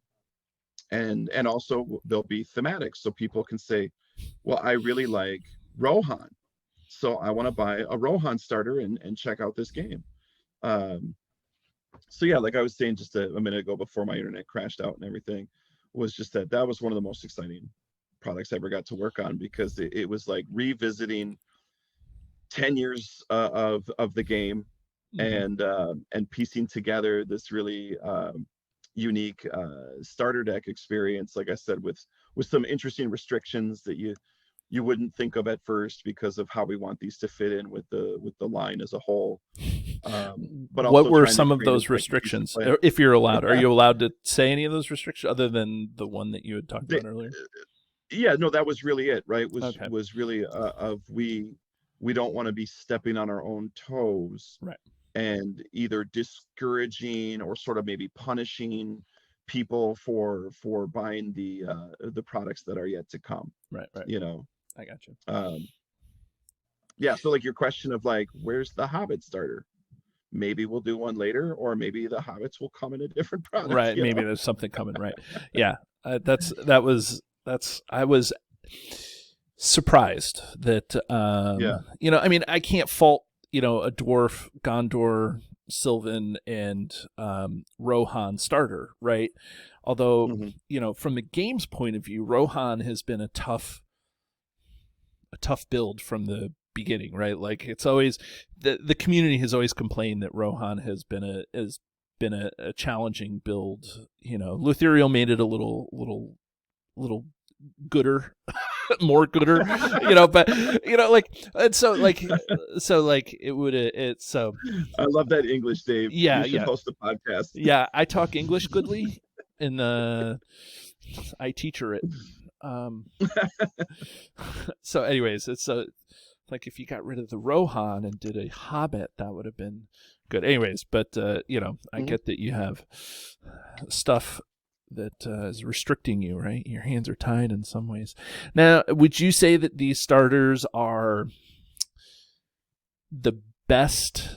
also they'll be thematic, so people can say, well, I really like Rohan, so I want to buy a Rohan starter and check out this game. So yeah, like I was saying just a minute ago before my internet crashed out and everything, was just that was one of the most exciting products I ever got to work on, because it was like revisiting 10 years of the game, and piecing together this really unique starter deck experience, like I said, with some interesting restrictions that you wouldn't think of at first because of how we want these to fit in with the line as a whole. But also, what were some of those restrictions, if you're allowed? Are you allowed to say any of those restrictions other than the one that you had talked about earlier? Yeah, no, that was really it, right? Was really of we don't want to be stepping on our own toes, right, and either discouraging or sort of maybe punishing people for buying the products that are yet to come. Right. You know, I got you. Yeah, so like your question of like, where's the Hobbit starter? Maybe we'll do one later, or maybe the Hobbits will come in a different product. Right, maybe there's something coming. Right, yeah. I was surprised that I mean, I can't fault a dwarf, Gondor, Sylvan, and Rohan starter, right? Although from the game's point of view, Rohan has been a tough build from the beginning, right? Like, it's always the community has always complained that Rohan has been a challenging build. Lutheriel made it a little gooder, more gooder, but it would so. I love that English, Dave. Yeah, you should host a podcast. Yeah, I talk English goodly, and I teacher it. So anyways, it's like, if you got rid of the Rohan and did a Hobbit, that would have been good. Anyways, but I get that you have stuff that is restricting you, right? Your hands are tied in some ways. Now, would you say that these starters are the best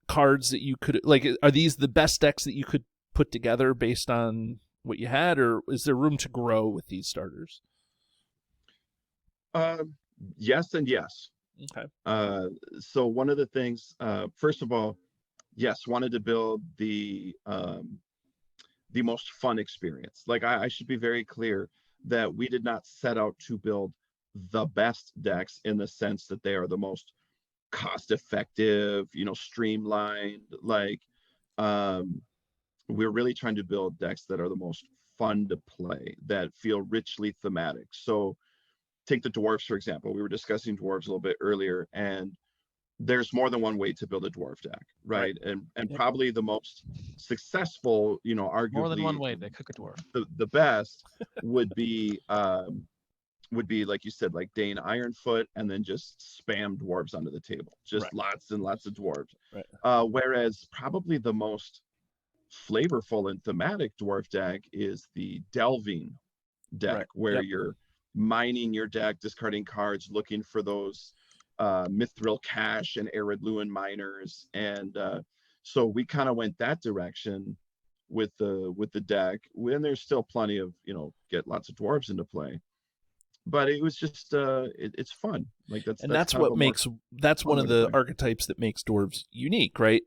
cards that you could, like, are these the best decks that you could put together based on what you had, or is there room to grow with these starters? Yes and yes. Okay. So one of the things, first of all, yes, wanted to build the most fun experience. Like, I should be very clear that we did not set out to build the best decks in the sense that they are the most cost effective, streamlined. Like, we're really trying to build decks that are the most fun to play, that feel richly thematic. So take the dwarves, for example. We were discussing dwarves a little bit earlier, and there's more than one way to build a dwarf deck, right? And probably the most successful, arguably more than one way to cook a dwarf. The best would be like you said, like Dane Ironfoot, and then just spam dwarves onto the table, just lots and lots of dwarves. Right. Whereas probably the most flavorful and thematic dwarf deck is the delving deck, where you're mining your deck, discarding cards, looking for those Mithril Cache and Arid Luin miners. And so we kind of went that direction with the deck, when there's still plenty of, get lots of dwarves into play. But it was just it's fun. Like, that's what makes one of the archetypes that makes dwarves unique, right?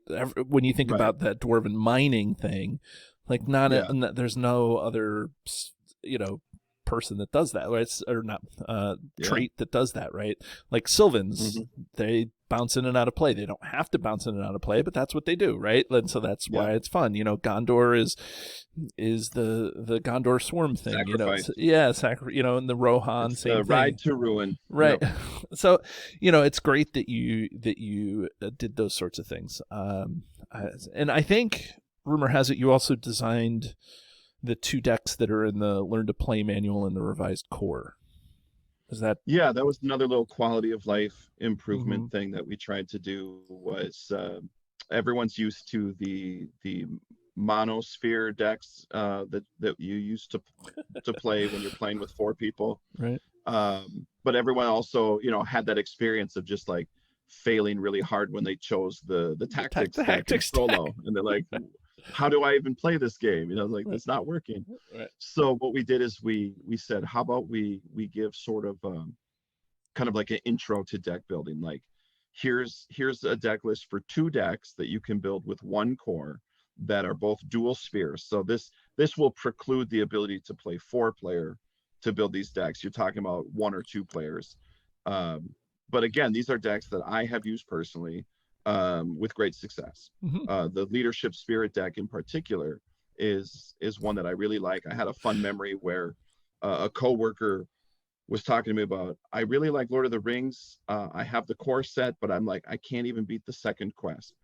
When you think about that dwarven mining thing, like, there's no other person that does that, right? Or not trait that does that, right? Like Sylvans, they bounce in and out of play. They don't have to bounce in and out of play, but that's what they do, right? And so that's why it's fun. Gondor is the Gondor swarm thing, Sacrifice. And the Rohan, it's same the thing. ride to ruin, right? Yep. So it's great that you did those sorts of things, and I think rumor has it you also designed the 2 decks that are in the Learn to Play manual and the revised core. Is that? Yeah, that was another little quality of life improvement thing that we tried to do. Was everyone's used to the monosphere decks that you used to play when you're playing with 4 people, right? But everyone also had that experience of just like failing really hard when they chose the tactics solo, and they're like, how do I even play this game? It's not working. Right. So what we did is we said, how about we give sort of kind of like an intro to deck building. Like, here's a deck list for 2 decks that you can build with 1 core that are both dual spheres. So this will preclude the ability to play 4-player to build these decks. You're talking about 1 or 2 players. But again, these are decks that I have used personally with great success. The Leadership Spirit deck in particular is one that I really like. I had a fun memory where a coworker was talking to me about, I really like Lord of the Rings. I have the core set, but I'm like, I can't even beat the second quest.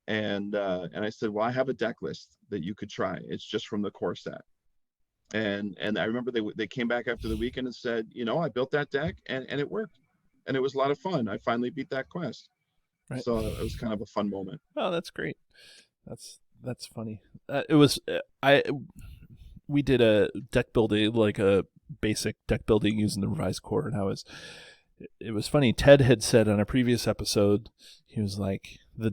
And I said, well, I have a deck list that you could try. It's just from the core set. And I remember they came back after the weekend and said, I built that deck and it worked. And it was a lot of fun. I finally beat that quest. Right. So it was kind of a fun moment. Oh, that's great. That's funny. We did a deck building, like a basic deck building using the revised core, and it was funny. Ted had said on a previous episode, he was like, the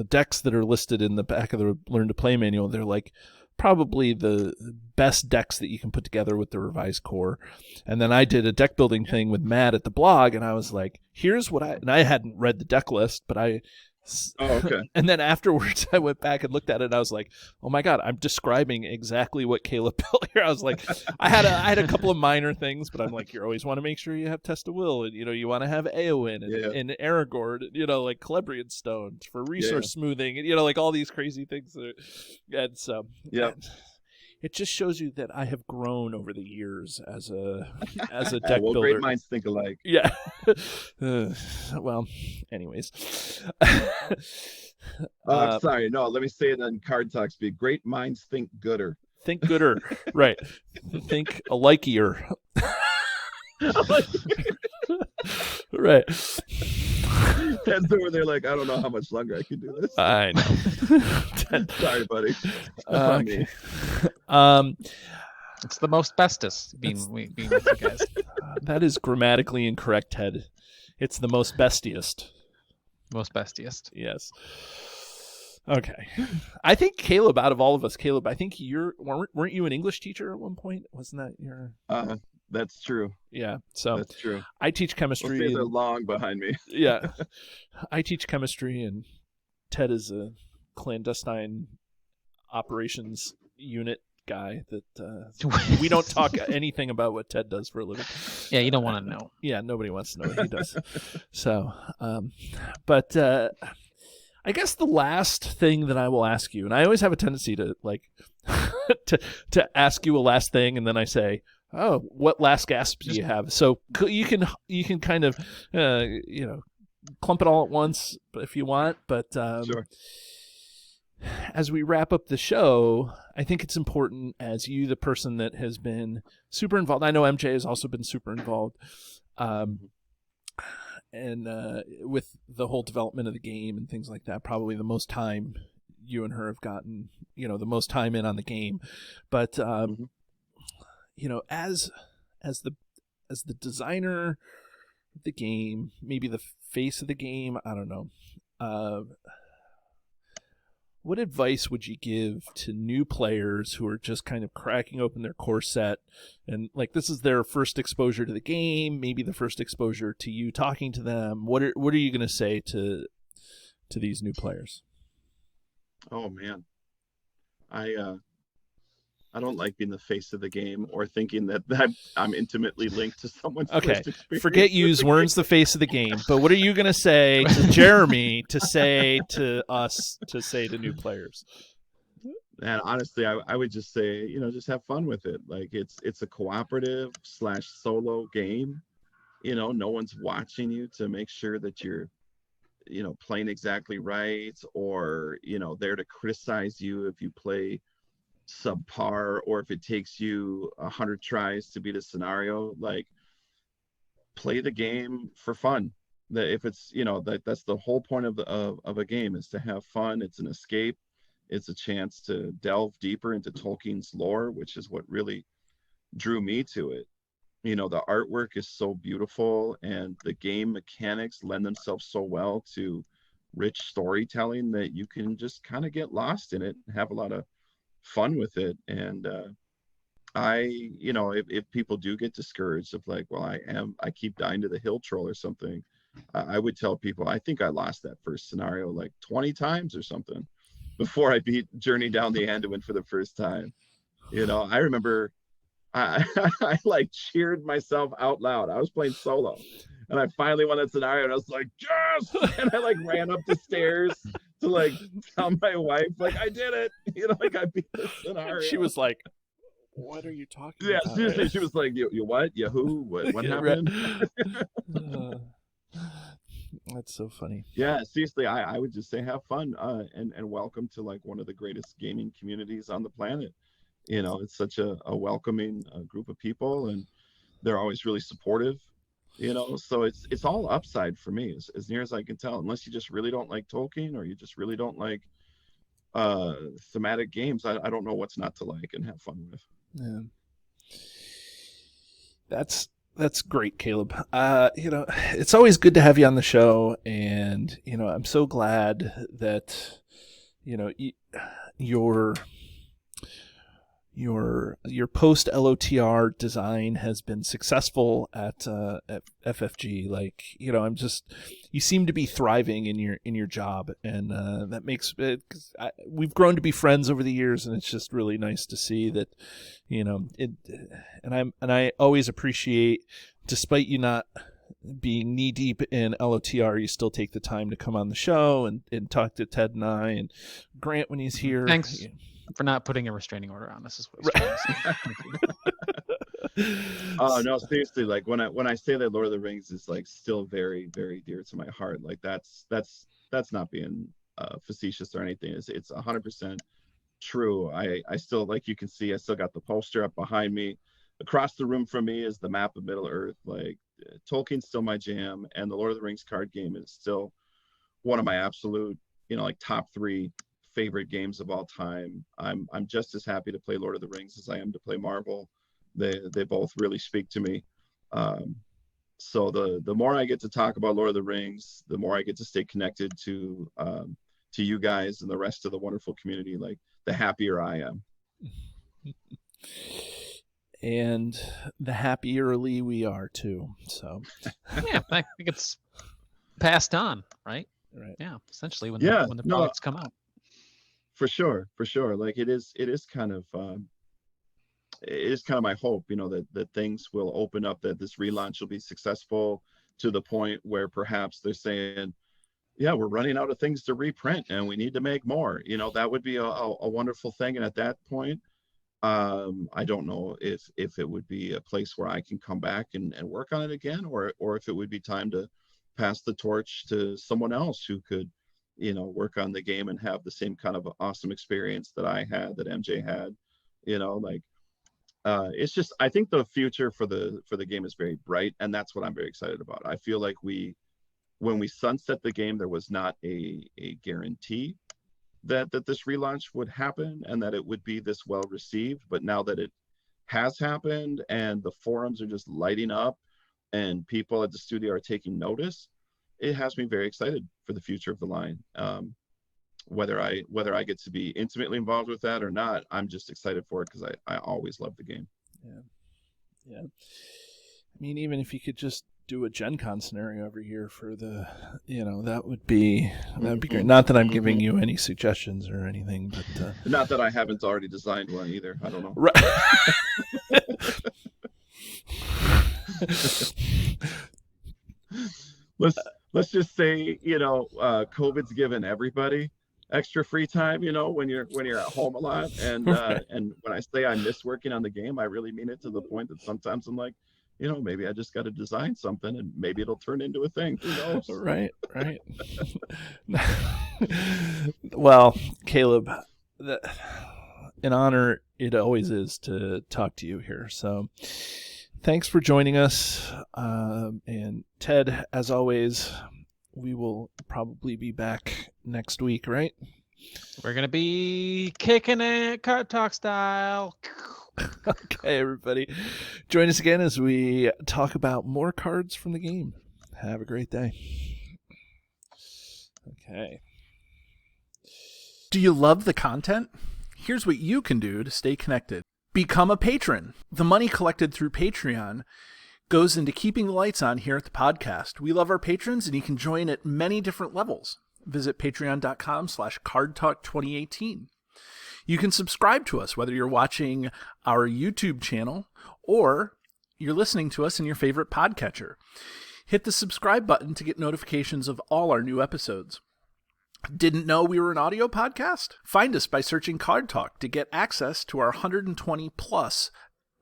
decks that are listed in the back of the Learn to Play manual, they're like probably the best decks that you can put together with the revised core. And then I did a deck building thing with Matt at the blog, and I was like, here's what and I hadn't read the deck list, but okay. And then afterwards I went back and looked at it, and I was like, oh my God, I'm describing exactly what Caleb built here. I was like, I had a couple of minor things, but I'm like, you always want to make sure you have Test of Will, and you want to have Eowyn and Aragorn, like Celebrian Stones for resource smoothing, and like all these crazy things. And so it just shows you that I have grown over the years as a deck builder. Great minds think alike. Yeah. Well, anyways. Sorry, no. Let me say it on Card Talk speak. Great minds think gooder. Think gooder, right? Think alike-ier. Right. Ted's over there like, I don't know how much longer I can do this. I know. Sorry, buddy. Okay. It's the most bestest being with you guys. That is grammatically incorrect, Ted. It's the most bestiest. Most bestiest. Yes. Okay. I think Caleb, out of all of us, I think weren't you an English teacher at one point? Wasn't that your? That's true. Yeah. So that's true. I teach chemistry. Those days are long behind me. Yeah. I teach chemistry, and Ted is a clandestine operations unit guy that we don't talk anything about what Ted does for a living. Yeah, you don't want to know. Yeah, nobody wants to know what he does. So, but I guess the last thing that I will ask you, and I always have a tendency to like to ask you a last thing, and then I say, "Oh, what last gasp do you have?" So you can kind of clump it all at once if you want, but sure. As we wrap up the show, I think it's important, as you, the person that has been super involved. I know MJ has also been super involved, and with the whole development of the game and things like that. Probably the most time you and her have gotten, the most time in on the game. But as the designer of the game, maybe the face of the game, I don't know. What advice would you give to new players who are just kind of cracking open their core set, and like this is their first exposure to the game, maybe the first exposure to you talking to them? What are you going to say to these new players? Oh man, I I don't like being the face of the game or thinking that I'm intimately linked to someone's Okay, first experience. forget you. Wern's the face of the game. But what are you going to say to Jeremy to say to us to say to new players? And honestly, I would just say, just have fun with it. Like it's a cooperative / solo game. No one's watching you to make sure that you're, playing exactly right, or, there to criticize you if you play subpar, or if it takes you 100 tries to beat a scenario. Like, play the game for fun. That if it's, that's the whole point of a game, is to have fun. It's an escape. It's a chance to delve deeper into Tolkien's lore, which is what really drew me to it. The artwork is so beautiful, and the game mechanics lend themselves so well to rich storytelling that you can just kind of get lost in it and have a lot of fun with it. And if people do get discouraged of like, well, I keep dying to the hill troll or something, I would tell people, I think I lost that first scenario like 20 times or something before I beat Journey Down the Anduin for the first time. I remember I like cheered myself out loud. I was playing solo, and I finally won that scenario, and I was like, yes! And I like ran up the stairs to like tell my wife, like, I did it. Like, I beat the scenario. She was like, what are you talking yeah, about? seriously, she was like, you what? You who? What happened? That's so funny. Yeah, seriously, I would just say have fun, and welcome to like one of the greatest gaming communities on the planet. It's such a welcoming group of people, and they're always really supportive. So it's all upside for me, as near as I can tell. Unless you just really don't like Tolkien, or you just really don't like thematic games, I don't know what's not to like and have fun with. Yeah, that's great, Caleb. It's always good to have you on the show, and I'm so glad that your post LOTR design has been successful at FFG. Like, you seem to be thriving in your job, and that makes it. We've grown to be friends over the years, and it's just really nice to see that, it. And I always appreciate, despite you not being knee deep in LOTR, you still take the time to come on the show and talk to Ted and I and Grant when he's here. Thanks for not putting a restraining order on us. Is what Oh no, seriously, like when I say that Lord of the Rings is like still very, very dear to my heart, like that's not being facetious or anything. It's 100% true. I still, like you can see, I still got the poster up behind me. Across the room from me is the map of Middle Earth. Like, Tolkien's still my jam, and the Lord of the Rings card game is still one of my absolute, like top 3 favorite games of all time. I'm just as happy to play Lord of the Rings as I am to play Marvel. They both really speak to me. So the more I get to talk about Lord of the Rings, the more I get to stay connected to you guys and the rest of the wonderful community, like, the happier I am. And the happierly we are too. So yeah, I think it's passed on, right? Right. Yeah, essentially when Yeah, the no, products come out. For sure. Like, it is kind of my hope, that things will open up, that this relaunch will be successful to the point where perhaps they're saying, yeah, we're running out of things to reprint and we need to make more. That would be a wonderful thing. And at that point, I don't know if it would be a place where I can come back and work on it again, or if it would be time to pass the torch to someone else who could, work on the game and have the same kind of awesome experience that I had, that MJ had. It's just, I think the future for the game is very bright, and that's what I'm very excited about. I feel like when we sunset the game, there was not a guarantee that this relaunch would happen and that it would be this well received. But now that it has happened and the forums are just lighting up and people at the studio are taking notice, it has me very excited for the future of the line. Whether I get to be intimately involved with that or not, I'm just excited for it because I always love the game. Yeah. I mean, even if you could just do a Gencon scenario every year for the, that would be great. Not that I'm giving you any suggestions or anything, but Not that I haven't already designed one either. I don't know. right. Let's just say, COVID's given everybody extra free time, when you're at home a lot. And and when I say I miss working on the game, I really mean it, to the point that sometimes I'm like, maybe I just got to design something and maybe it'll turn into a thing. Who knows? Right. Well, Caleb, an honor it always is to talk to you here. So thanks for joining us. And Ted, as always, we will probably be back next week, right? We're going to be kicking it Card Talk style. Okay, everybody. Join us again as we talk about more cards from the game. Have a great day. Okay. Do you love the content? Here's what you can do to stay connected. Become a patron. The money collected through Patreon goes into keeping the lights on here at the podcast. We love our patrons, and you can join at many different levels. Visit patreon.com/cardtalk2018. You can subscribe to us, whether you're watching our YouTube channel or you're listening to us in your favorite podcatcher. Hit the subscribe button to get notifications of all our new episodes. Didn't know we were an audio podcast? Find us by searching Card Talk to get access to our 120 plus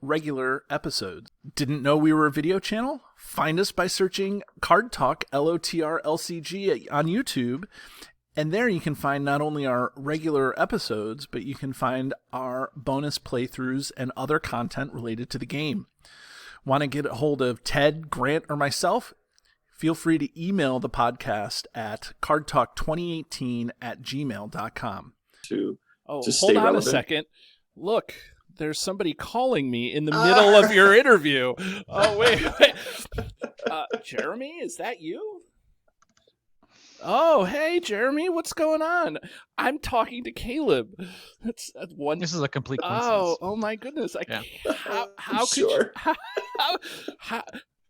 regular episodes. Didn't know we were a video channel? Find us by searching Card Talk LOTR LCG on YouTube. And there you can find not only our regular episodes, but you can find our bonus playthroughs and other content related to the game. Want to get a hold of Ted, Grant, or myself? Feel free to email the podcast at cardtalk2018@gmail.com. To Oh, just hold stay on relevant. a second. Look, there's somebody calling me in the middle of your interview. Oh, wait. Jeremy, is that you? Oh, hey, Jeremy, what's going on? I'm talking to Caleb. That's one. This is a complete coincidence. Oh my goodness! Yeah. How could Sure. you,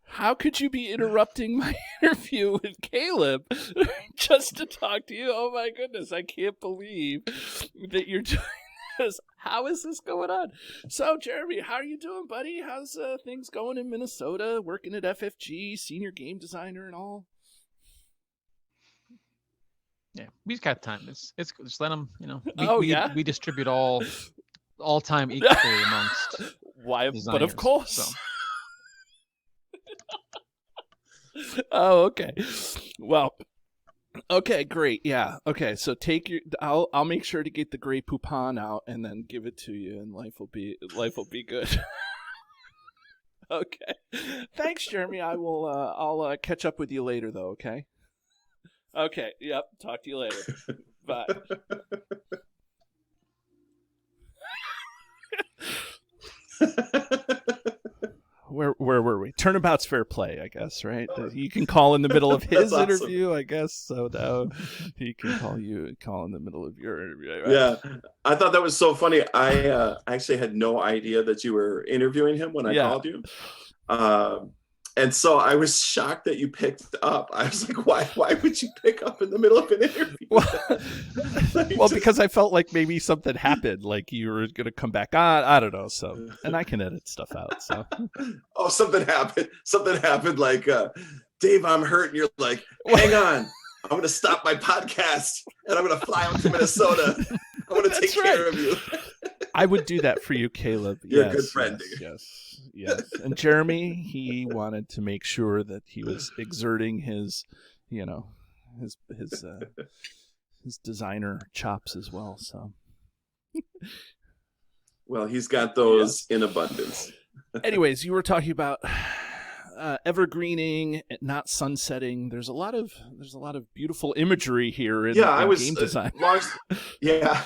how could you be interrupting my interview with Caleb just to talk to you? Oh my goodness! I can't believe that you're doing this. How is this going on? So, Jeremy, how are you doing, buddy? How's things going in Minnesota? Working at FFG, senior game designer, and all. Yeah, we've got time. It's just let them, we distribute all time equally amongst Why? designers, But of course. so. Oh, okay. Well, okay, great. Yeah. Okay, so I'll make sure to get the Grey Poupon out and then give it to you, and life will be good. Okay. Thanks, Jeremy. I'll catch up with you later, though. Okay. Okay. Yep. Talk to you later. Bye. Where were we? Turnabout's fair play, I guess, right? You can call in the middle of his That's awesome. interview, I guess. So now he can call in the middle of your interview. Right? Yeah, I thought that was so funny. I actually had no idea that you were interviewing him when I called you. And so I was shocked that you picked up. I was like, why would you pick up in the middle of an interview? Well, because I felt like maybe something happened, like you were going to come back on. I don't know. So, and I can edit stuff out. So, Oh, something happened. Something happened like, Dave, I'm hurt. And you're like, hang on. I'm going to stop my podcast and I'm going to fly out to Minnesota. I want to take care of you. I would do that for you, Caleb. You're a good friend, dude. Yes. And Jeremy, he wanted to make sure that he was exerting his designer chops as well. So, well, he's got those in abundance. anyways, you were talking about evergreening, not sunsetting. There's a lot of beautiful imagery here in, Yeah, I in was game design. Yeah,